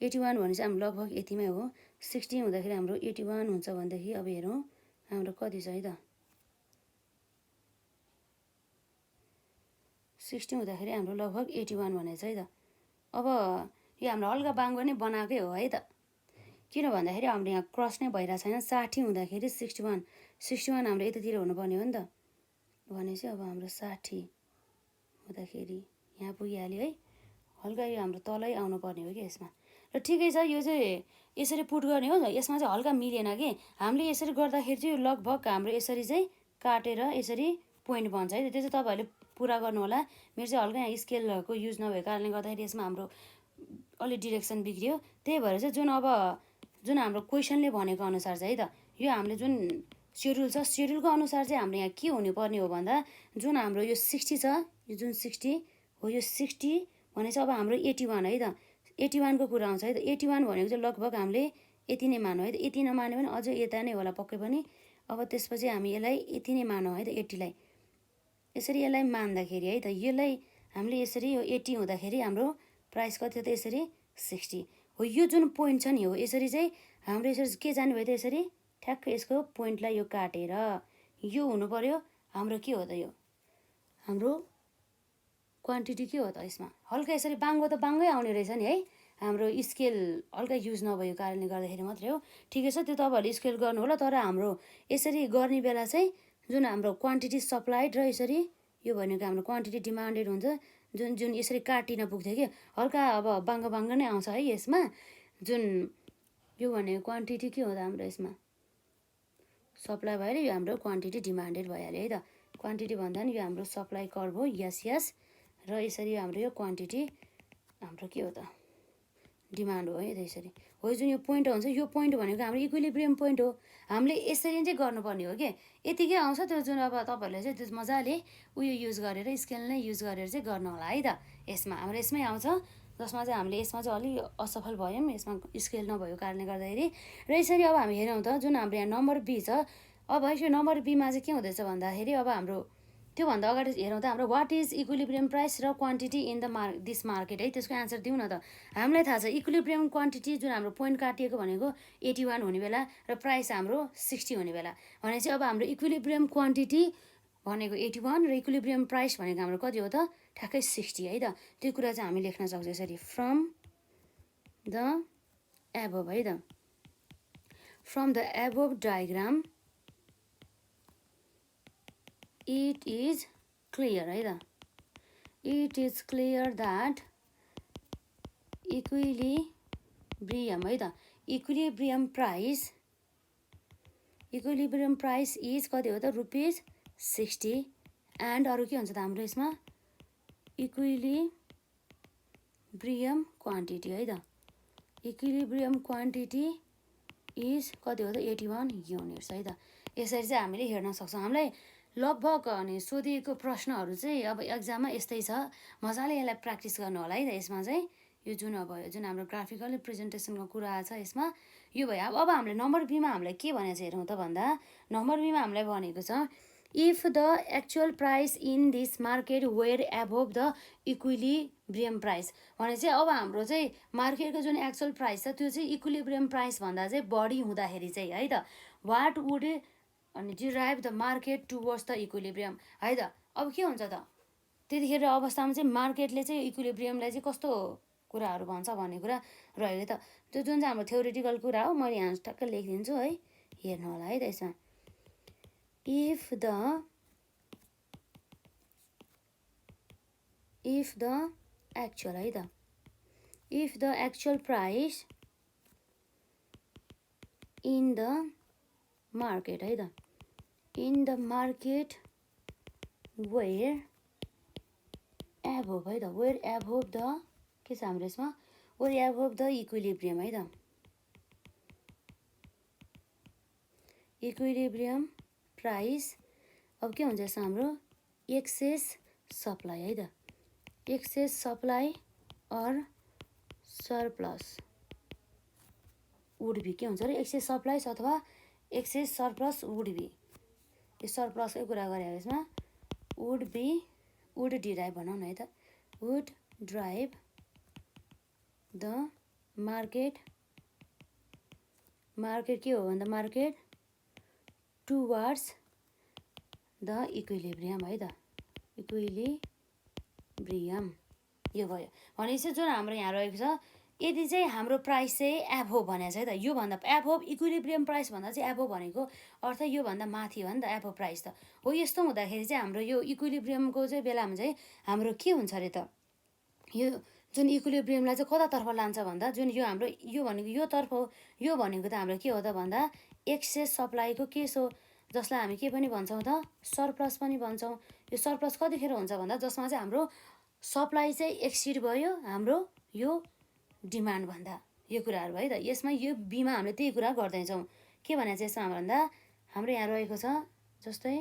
81 भने चाहिँ हाम्रो लगभग यतिमै हो। 60 हुँदाखेरि हाम्रो 81 हुन्छ भनेदेखि अब हेरौँ हाम्रो कति छ है त। 60 हुँदाखेरि हाम्रो लगभग 81 भनेको छ है त। अब यो हाम्रो हल्का बाङ्गो नै बनाएकै हो है त, किन भन्दाखेरि हाम्रो यहाँ क्रस नै भइरहेको छैन। 60 हुँदाखेरि 61 हाम्रो यतातिर हुनुपर्ने हो नि त। भनेपछि अब हाम्रो 60 हुँदाखेरि यहाँ पुगिहाल्यो है। हल्का यो हाम्रो तलै आउनुपर्ने हो कि यसमा। र ठिकै छ, यो चाहिँ यसरी पुट गर्ने हो। यसमा चाहिँ हल्का मिलेन कि हामीले यसरी गर्दाखेरि चाहिँ लगभग हाम्रो यसरी चाहिँ काटेर यसरी पोइन्ट बन्छ है त। त्यो चाहिँ तपाईँहरूले पुरा गर्नु होला। मेरो चाहिँ हल्का यहाँ स्केलको युज नभएको कारणले गर्दाखेरि यसमा हाम्रो अलि डिरेक्सन बिग्रियो। त्यही भएर चाहिँ जुन हाम्रो क्वेसनले भनेको अनुसार चाहिँ है त, यो हामीले जुन सेड्युल छ सेड्युलको अनुसार चाहिँ हाम्रो यहाँ के हुनुपर्ने हो भन्दा जुन हाम्रो यो 60 छ, यो जुन 60 हो, यो 60 भनेपछि अब हाम्रो 81 है त। 81 को कुरा आउँछ है त। 81 भनेको चाहिँ लगभग हामीले यति नै मानौँ है त। यति नमाने पनि अझै यता नै होला पक्कै पनि। अब त्यसपछि हामी यसलाई यति नै मानौँ है त, 80 लाई। यसरी यसलाई मान्दाखेरि है त, यसलाई हामीले यसरी यो 80 हुँदाखेरि हाम्रो प्राइस कति हो त यसरी 60 हो। यो जुन पोइन्ट छ नि हो, यसरी चाहिँ हाम्रो यसरी के जाने भयो त, यसरी ठ्याक्क यसको पोइन्टलाई यो काटेर यो हुनु पर्यो हाम्रो के हो त, यो हाम्रो क्वान्टिटी के हो त। यसमा हल्का यसरी बाङ्गो त बाङ्गै आउने रहेछ नि है। हाम्रो स्केल हल्का युज नभएको कारणले गर्दाखेरि मात्रै हो। ठिकै छ, त्यो तपाईँहरूले स्केल गर्नु होला। तर हाम्रो यसरी गर्ने बेला चाहिँ जुन हाम्रो क्वान्टिटी सप्लाइड र यसरी यो भनेको हाम्रो क्वान्टिटी डिमान्डेड हुन्छ, जुन जुन यसरी काटिन पुग्थ्यो कि हल्का अब बाङ्गो बाङ्गो नै आउँछ है यसमा। जुन यो भनेको क्वान्टिटी के हो त हाम्रो यसमा सप्लाई भएर यो हाम्रो क्वान्टिटी डिमान्डेड भइहाल्यो है त। क्वान्टिटी भन्दा नि यो हाम्रो सप्लाई कर्भ हो, यस। र यसरी हाम्रो यो क्वान्टिटी हाम्रो के हो त डिमान्ड हो है त। यसरी हो जुन यो पोइन्ट हुन्छ, यो पोइन्ट भनेको हाम्रो इक्विलिब्रियम पोइन्ट हो। हामीले यसरी चाहिँ गर्नुपर्ने हो कि यतिकै आउँछ त्यो जुन अब तपाईँहरूले चाहिँ त्यो मजाले उयो युज गरेर स्केल नै युज गरेर चाहिँ गर्नु होला है त। यसमा हाम्रो यसमै आउँछ, जसमा चाहिँ हामीले यसमा चाहिँ अलिक असफल भयौँ यसमा स्केल नभएको कारणले गर्दाखेरि। र यसरी अब हामी हेरौँ त जुन हाम्रो यहाँ नम्बर बी छ। अब यो नम्बर बीमा चाहिँ के हुँदैछ भन्दाखेरि अब हाम्रो त्योभन्दा अगाडि हेरौँ त हाम्रो वाट इज इक्विलिब्रियम प्राइस र quantity in the this market है। त्यसको एन्सर दिउँ न त। हामीलाई थाहा छ इक्विलिब्रियम क्वान्टिटी जुन हाम्रो पोइन्ट काटिएको भनेको 81 हुने बेला र प्राइस हाम्रो 60 हुने बेला। भनेपछि अब हाम्रो इक्विलिब्रियम क्वान्टिटी भनेको 81 र इक्विलिब्रियम प्राइस भनेको हाम्रो कति हो त ठ्याक्कै 60 है त। त्यो कुरा चाहिँ हामी लेख्न सक्छौँ यसरी फ्रम द एबोभ है त। From the above diagram it is clear है त। it is clear that equilibrium है त, इक्विलिब्रियम प्राइस इज कति हो त ₹60 एन्ड अरू के हुन्छ त हाम्रो यसमा इक्विलिब्रियम क्वान्टिटी है त। इक्विलिब्रियम क्वान्टिटी इज कति हो त 81 युनिट्स है त। यसरी चाहिँ हामीले हेर्न सक्छौँ। हामीलाई लगभग अनि सोधिएको प्रश्नहरू चाहिँ अब एक्जाममा यस्तै छ। मजाले यसलाई प्र्याक्टिस गर्नु होला है त। यसमा चाहिँ यो जुन अब जुन हाम्रो ग्राफिकल प्रेजेन्टेसनको कुरा छ यसमा यो भयो। अब हामीले नम्बर बीमा हामीलाई के भनेको छ हेरौँ त भन्दा नम्बर बीमा हामीलाई भनेको छ if the actual price in this market were above the equilibrium price भने चाहिँ अब हाम्रो चाहिँ मार्केटको जुन एक्चुअल प्राइस छ त्यो चाहिँ इक्विलिब्रियम प्राइस भन्दा चाहिँ बढी हुँदाखेरि चाहिँ है त वाट वुड अनि derive the market towards the equilibrium है त। अब के हुन्छ त त्यतिखेर अवस्थामा चाहिँ मार्केटले चाहिँ इक्विलिब्रियमलाई चाहिँ कस्तो कुराहरू भन्छ भन्ने कुरा रहेको त त्यो जुन चाहिँ हाम्रो थ्योरिटिकल कुरा हो मैले यहाँ टक्क लेखिदिन्छु है हेर्नु होला है त यसमा if the actual है त if the actual price in the market है त in the market where above है त where above the के छ हाम्रो यसमा where above the equilibrium है त इक्विलिब्रियम प्राइस अब के हुन्छ यसमा हाम्रो एक्सेस सप्लाई है त excess supply or surplus would be के हुन्छ र एक्सेस सप्लाइज अथवा एक्सेस सरप्लस वुड बी यो सरप्लसकै कुरा गरे यसमा वुड डिराइभ भनौँ न है त वुड ड्राइभ द मार्केट के हो भन्दा मार्केट टुवर्ड्स द इक्विलिब्रियम है त इक्विलिब्रियम यो भयो भनेपछि जुन हाम्रो यहाँ रहेको छ यदि चाहिँ हाम्रो प्राइस चाहिँ एभोभ भनेको छ है त योभन्दा एभोभ इक्विलिब्रियम प्राइस भन्दा चाहिँ एभोभ भनेको अर्थ योभन्दा माथि हो नि त एभोभ प्राइस त हो यस्तो हुँदाखेरि चाहिँ हाम्रो यो इक्विलिब्रियमको चाहिँ बेलामा चाहिँ हाम्रो के हुन्छ अरे त यो जुन इक्विलिब्रियमलाई चाहिँ कतातर्फ लान्छ भन्दा जुन यो हाम्रो यो भनेको यो तर्फ हो यो भनेको त हाम्रो के हो त भन्दा एक्सेस सप्लाईको केस हो जसलाई हामी के पनि भन्छौँ त सरप्लस पनि भन्छौँ यो सरप्लस कतिखेर हुन्छ भन्दा जसमा चाहिँ हाम्रो सप्लाई चाहिँ एक्सिड भयो हाम्रो यो डिमान्ड भन्दा यो कुराहरू है त यसमा यो बीमा हामीले त्यही कुरा गर्दैछौँ के भने चाहिँ यसमा भन्दा हाम्रो यहाँ रहेको छ जस्तै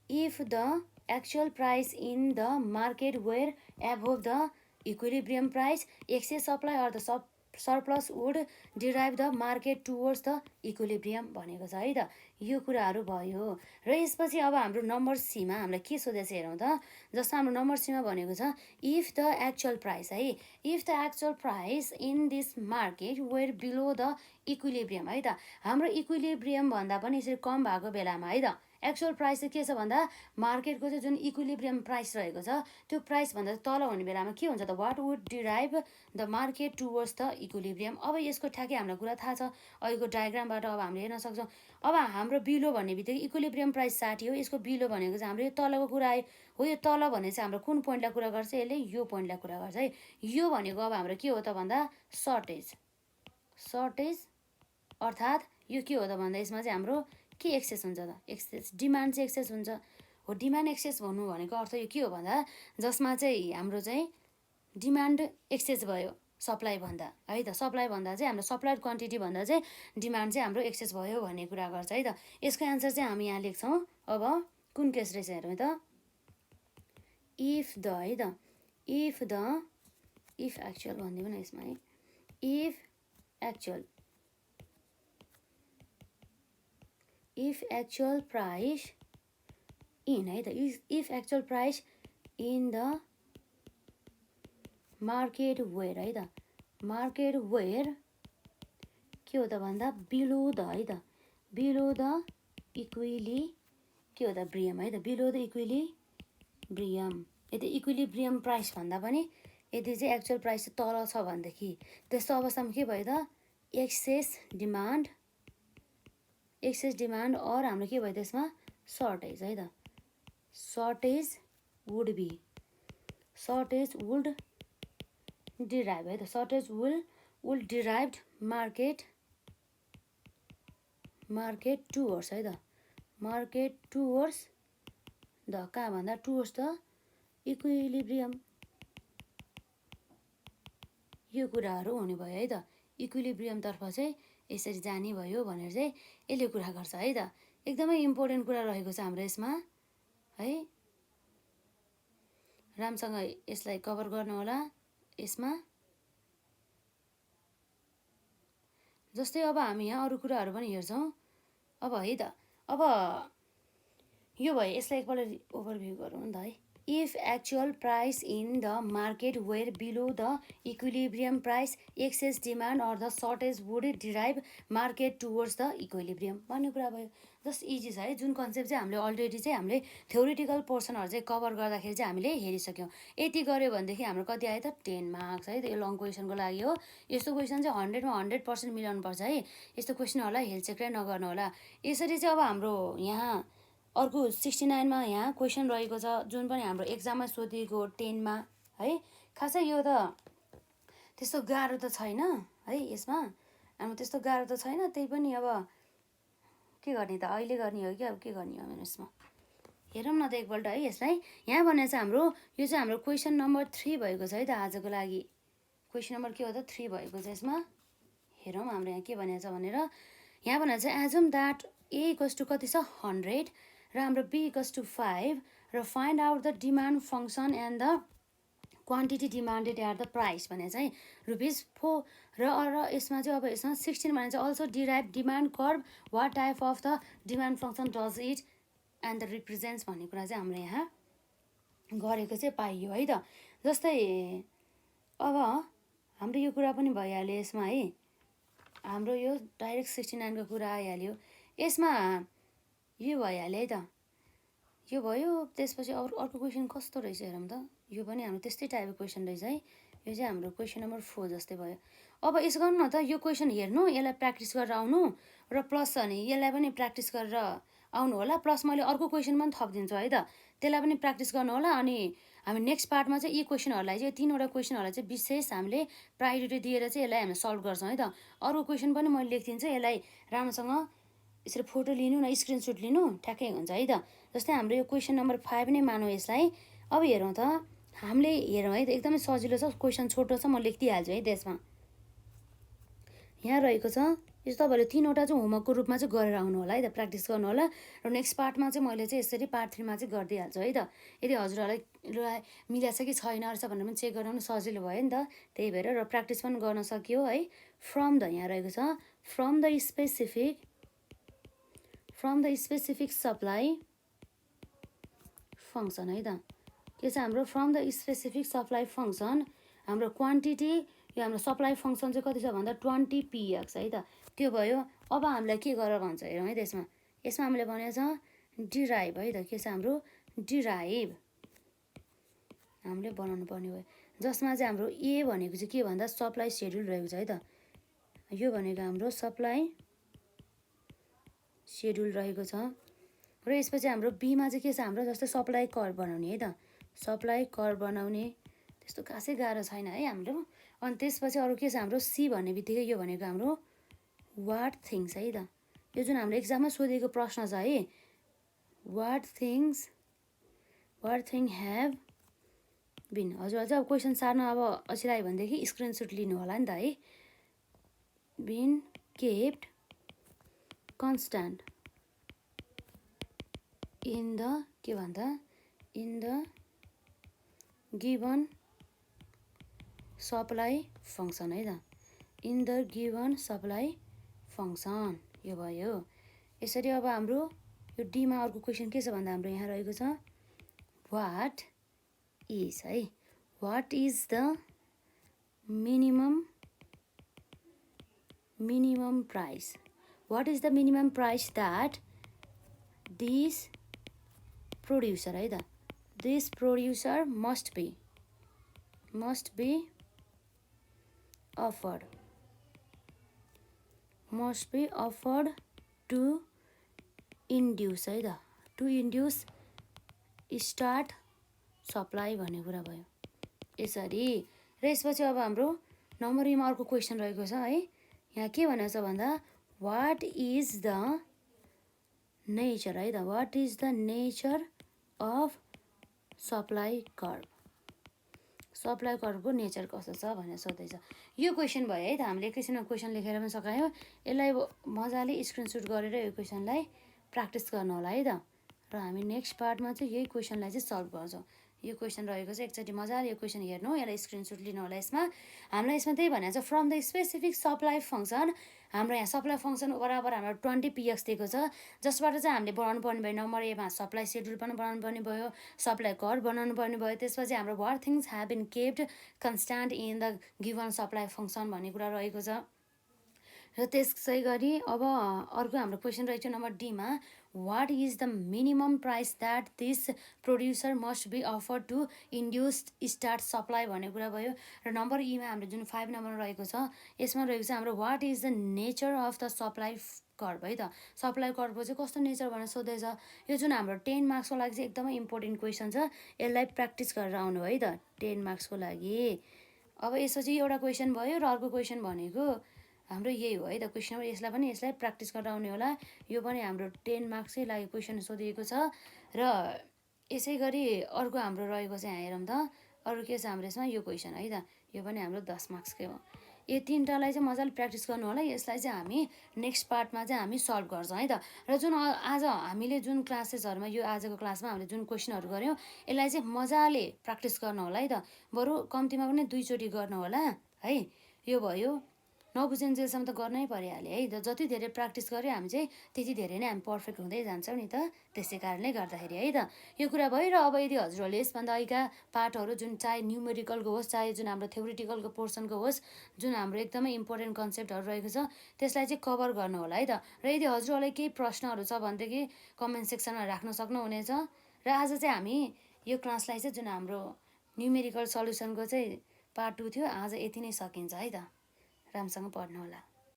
if the actual price in the market were above the equilibrium price excess supply or the surplus would derive the market towards the equilibrium भनेको छ है त यो कुराहरू भयो र यसपछि अब हाम्रो नम्बर सीमा हामीलाई के सोधेको छ हेरौँ त जस्तो हाम्रो नम्बर सीमा भनेको छ इफ द एक्चुअल प्राइस है if the actual price in this market were below the equilibrium है त हाम्रो इक्विलिब्रियम भन्दा पनि यसरी कम भएको बेलामा है त एक्चुअल प्राइस चाहिँ के छ भन्दा मार्केटको चाहिँ जुन इक्विलिब्रियम प्राइस रहेको छ त्यो प्राइसभन्दा तल हुने बेलामा के हुन्छ त what would derive the market towards the equilibrium अब यसको ठ्याक्कै हामीलाई कुरा थाहा छ अहिलेको डायग्रामबाट अब हामीले हेर्न सक्छौँ अब हाम्रो बिलो भन्ने बित्तिकै इक्विलिब्रियम प्राइस 60 हो यसको बिलो भनेको चाहिँ हाम्रो यो तलको कुरा आयो हो यो तल भने चाहिँ हाम्रो कुन पोइन्टलाई कुरा गर्छ यसले यो पोइन्टलाई कुरा गर्छ है यो भनेको अब हाम्रो के हो त भन्दा सर्टेज अर्थात् यो के हो त भन्दा यसमा चाहिँ हाम्रो के एक्सेस हुन्छ त एक्सेस डिमान्ड चाहिँ एक्सेस हुन्छ हो डिमान्ड एक्सेस भन्नु भनेको अर्थ यो के हो भन्दा जसमा चाहिँ हाम्रो चाहिँ डिमान्ड एक्सेस भयो सप्लाई भन्दा है त सप्लाई भन्दा चाहिँ हाम्रो सप्लाइड क्वान्टिटी भन्दा चाहिँ डिमान्ड चाहिँ हाम्रो एक्सेस भयो भन्ने कुरा गर्छ है त यसको एन्सर चाहिँ हामी यहाँ लेख्छौँ अब कुन केस रहेछ हेरौँ त इफ द है त इफ एक्चुअल भनिदिउँ न यसमा है इफ एक्चुअल प्राइस इन है त if actual price in the market were है त मार्केट वेयर के हो त भन्दा बिलो द है त बिलो द के हो त ब्रियम है त बिलो द इक्विलिब्रियम यदि इक्विलिब्रियम प्राइस भन्दा पनि यदि चाहिँ एक्चुअल प्राइस तल छ भनेदेखि त्यस्तो अवस्थामा के भयो त एक्सेस डिमान्ड अर हाम्रो के भयो त्यसमा सर्टेज है त सर्टेज वुड डिराइभ है त shortage will derive market towards है त मार्केट टुवर्ड्स द कहाँ भन्दा टुवर्ड्स द इक्विलिब्रियम यो कुराहरू हुने भयो है त इक्विलिब्रियमतर्फ चाहिँ यसरी जाने भयो भनेर चाहिँ यसले कुरा गर्छ है त एकदमै इम्पोर्टेन्ट कुरा रहेको छ हाम्रो यसमा है राम्रोसँग यसलाई कभर गर्नु होला यसमा जस्तै अब हामी यहाँ अरू कुराहरू पनि हेर्छौँ अब है त अब यो भयो यसलाई एकपल्ट ओभरभ्यू गरौँ नि त है if actual price in the market were below the equilibrium price, excess demand or the shortage would drive market towards the equilibrium भन्ने कुरा भयो। जस्ट इजी छ है। जुन कन्सेप्ट चाहिँ हामीले अलरेडी चाहिँ हामीले थ्योरिटिकल पोर्सनहरू चाहिँ कभर गर्दाखेरि चाहिँ हामीले हेरिसक्यौँ। यति गऱ्यो भनेदेखि हाम्रो कति आयो त 10 मार्क्स है। यो लङ क्वेसनको लागि हो। यस्तो क्वेसन चाहिँ 100मा 100% मिलाउनुपर्छ है। यस्तो क्वेसनहरूलाई हेलचेक्रै नगर्नु होला। यसरी चाहिँ अब हाम्रो यहाँ अर्को 69मा यहाँ क्वेसन रहेको छ जुन पनि हाम्रो एक्जाममा सोधिएको 10मा है। खासै यो त त्यस्तो गाह्रो त छैन है। यसमा हाम्रो त्यस्तो गाह्रो त छैन। त्यही पनि अब के गर्ने त अहिले गर्ने हो कि अब के गर्ने हो यसमा हेरौँ न त एकपल्ट है यसलाई। यहाँ भने चाहिँ हाम्रो यो चाहिँ हाम्रो क्वेसन नम्बर 3 भएको छ है त आजको लागि। क्वेसन नम्बर के हो त 3 भएको छ यसमा। हेरौँ हाम्रो यहाँ के भनेको छ भनेर। यहाँ भनेको चाहिँ assume that A equals to कति छ 100 र हाम्रो बी इक्वल्स टु 5 र find out the demand function and the quantity demanded at the price भने चाहिँ ₹4 र यसमा चाहिँ अब यसमा 16 भने चाहिँ also derive demand curve what type of the demand function does it and the represents भन्ने कुरा चाहिँ हाम्रो यहाँ गरेको चाहिँ पाइयो है त। जस्तै अब हाम्रो यो कुरा पनि भइहाल्यो यसमा है। हाम्रो यो डाइरेक्ट 69 को कुरा आइहाल्यो। यसमा यो भइहाल्यो है त। यो भयो। त्यसपछि अर्को क्वेसन कस्तो रहेछ हेरौँ त। यो पनि हाम्रो त्यस्तै टाइपको क्वेसन रहेछ है। यो चाहिँ हाम्रो क्वेसन नम्बर 4 जस्तै भयो। अब यसो गर्नु न त यो क्वेसन हेर्नु यसलाई प्र्याक्टिस गरेर आउनु र प्लस छ भने यसलाई पनि प्र्याक्टिस गरेर आउनु होला। प्लस मैले अर्को क्वेसन पनि थपिदिन्छु है त। त्यसलाई पनि प्र्याक्टिस गर्नु होला। अनि हामी नेक्स्ट पार्टमा चाहिँ यी क्वेसनहरूलाई चाहिँ 3वटा क्वेसनहरूलाई चाहिँ विशेष हामीले प्रायोरिटी दिएर चाहिँ यसलाई हामीले सल्भ गर्छौँ है त। अरू क्वेसन पनि मैले लेखिदिन्छु। यसलाई राम्रोसँग यसरी फोटो लिनु न स्क्रिनसट लिनु ठ्याक्कै हुन्छ है त। जस्तै हाम्रो यो क्वेसन नम्बर 5 नै मानौँ यसलाई। अब हेरौँ त हामीले हेरौँ है त। एकदमै सजिलो छ। क्वेसन छोटो छ। म लेखिदिइहाल्छु है त्यसमा। यहाँ रहेको छ यो तपाईँहरूले 3वटा चाहिँ होमवर्कको रूपमा चाहिँ गरेर आउनु होला है त। प्र्याक्टिस गर्नु होला र नेक्स्ट पार्टमा चाहिँ मैले चाहिँ यसरी पार्ट 3मा चाहिँ गरिदिइहाल्छु है त। यदि हजुरहरूलाई मिलेको छ कि छैन रहेछ भनेर पनि चेक गर्न सजिलो भयो नि त। त्यही भएर र प्र्याक्टिस पनि गर्न सकियो है। फ्रम द यहाँ रहेको छ from the specific supply function है त। के छ हाम्रो from the specific supply function हाम्रो क्वान्टिटी यो हाम्रो सप्लाई फङ्सन चाहिँ कति छ भन्दा 20 px है त। त्यो भयो। अब हामीलाई के गरेर भन्छ हेरौँ है त। यसमा हामीले भनेको छ डिराइभ है त। के छ हाम्रो डिराइभ हामीले बनाउनु पर्ने भयो। जसमा चाहिँ हाम्रो ए भनेको चाहिँ के भन्दा सप्लाई सेड्युल रहेको छ है त। यो भनेको हाम्रो सप्लाई सेड्युल रहेको छ र यसपछि हाम्रो बीमा चाहिँ के छ हाम्रो जस्तै सप्लाई कर्भ बनाउने है त। सप्लाई कर्भ बनाउने त्यस्तो खासै गाह्रो छैन है हाम्रो। अनि त्यसपछि अरू के छ हाम्रो सी भन्ने बित्तिकै यो भनेको हाम्रो वाट थिङ्स है त। यो जुन हाम्रो एक्जाममा सोधिएको प्रश्न छ है। What thing have been. हजुर चाहिँ अब क्वेसन सार्न अब असिरायो भनेदेखि स्क्रिनसट लिनु होला नि त है। बिन केप्ड कन्स्ट्यान्ट इन द के भन्दा in the given supply function है त। In the given supply function यो भयो। यसरी अब हाम्रो यो डीमा अर्को क्वेसन के छ भन्दा हाम्रो यहाँ रहेको छ वाट इज है। What is the minimum price. What is the minimum price that this producer है त। This producer must be offered to induce है त। टु इन्ड्युस स्टार्ट सप्लाई भन्ने कुरा भयो। यसरी र यसपछि अब हाम्रो नम्बर ईमा अर्को क्वेसन रहेको छ है। यहाँ के भनेको छ भन्दा वाट इज द नेचर है त। What is the nature of supply curve. Supply कर्भको नेचर कस्तो छ भनेर सोध्दैछ। यो क्वेसन भयो है त। हामीले एकैछिनमा क्वेसन लेखेर पनि सकायो। यसलाई मजाले स्क्रिनसट गरेर यो क्वेसनलाई प्र्याक्टिस गर्नु होला है त। र हामी नेक्स्ट पार्टमा चाहिँ यही क्वेसनलाई चाहिँ सल्भ गर्छौँ। यो क्वेसन रहेको छ, एकचोटि मजाले यो क्वेसन हेर्नु, यसलाई स्क्रिनसट लिनु होला। यसमा हामीलाई यसमा त्यही भनेको छ, from the specific supply function, हाम्रो यहाँ सप्लाई फङ्सन बराबर हाम्रो 20 px दिएको छ, जसबाट चाहिँ हामीले बनाउनु पर्ने भयो नम्बर एमा सप्लाई सेड्युल पनि बनाउनु पर्ने भयो, सप्लाई कर्भ बनाउनु पर्ने भयो। त्यसपछि हाम्रो what things have been kept constant in the given supply function भन्ने कुरा रहेको छ। र त्यसै गरी अब अर्को हाम्रो क्वेसन रहेछ नम्बर डीमा, what is the minimum price that this producer must be offer to induce start supply भन्ने कुरा भयो। र नम्बर ईमा हाम्रो जुन 5 नम्बर रहेको छ, यसमा रहेको छ हाम्रो what is the nature of the supply curve है त। सप्लाई कर्भको चाहिँ कस्तो नेचर भनेर सोध्दैछ। यो जुन हाम्रो 10 मार्क्सको लागि चाहिँ एकदमै इम्पोर्टेन्ट क्वेसन छ, यसलाई प्र्याक्टिस गरेर आउनु है त 10 मार्क्सको लागि। अब यसपछि एउटा क्वेसन भयो र अर्को क्वेसन भनेको हाम्रो यही हो है त क्वेसन, यसलाई प्र्याक्टिस गरेर आउने होला। यो पनि हाम्रो 10 मार्क्सकै लागि क्वेसन सोधिएको छ। र यसै गरी अर्को हाम्रो रहेको चाहिँ यहाँ हेरौँ त, अरू के छ हाम्रो यसमा, यो क्वेसन है त, यो पनि हाम्रो 10 मार्क्सकै हो। यो तिनवटालाई चाहिँ मजाले प्र्याक्टिस गर्नु होला। यसलाई चाहिँ हामी नेक्स्ट पार्टमा चाहिँ हामी सल्भ गर्छौँ है त। र जुन आज हामीले जुन क्लासेसहरूमा यो आजको क्लासमा हामीले जुन क्वेसनहरू गऱ्यौँ, यसलाई चाहिँ मजाले प्र्याक्टिस गर्नु होला है त। बरु कम्तीमा पनि 2 चोटि गर्नु होला है। यो भयो, नबुझिन्जेलसम्म त गर्नै परिहाल्यो है। जति धेरै प्र्याक्टिस गऱ्यो हामी चाहिँ त्यति धेरै नै हामी पर्फेक्ट हुँदै जान्छौँ नि त। त्यसै कारणले गर्दाखेरि है त यो कुरा भयो। र अब यदि हजुरहरूले यसभन्दा अगाडिका पार्टहरू जुन चाहे न्युमेरिकलको होस्, चाहे जुन हाम्रो थ्योरिटिकलको पोर्सनको होस्, जुन हाम्रो एकदमै इम्पोर्टेन्ट कन्सेप्टहरू रहेको छ, त्यसलाई चाहिँ कभर गर्नु होला है त। र यदि हजुरहरूलाई केही प्रश्नहरू छ भनेदेखि कमेन्ट सेक्सनमा राख्न सक्नुहुनेछ। र आज चाहिँ हामी यो क्लासलाई चाहिँ जुन हाम्रो न्युमेरिकल सल्युसनको चाहिँ पार्ट 2 थियो, आज यति नै सकिन्छ है त। राम्रोसँग पढ्नु होला।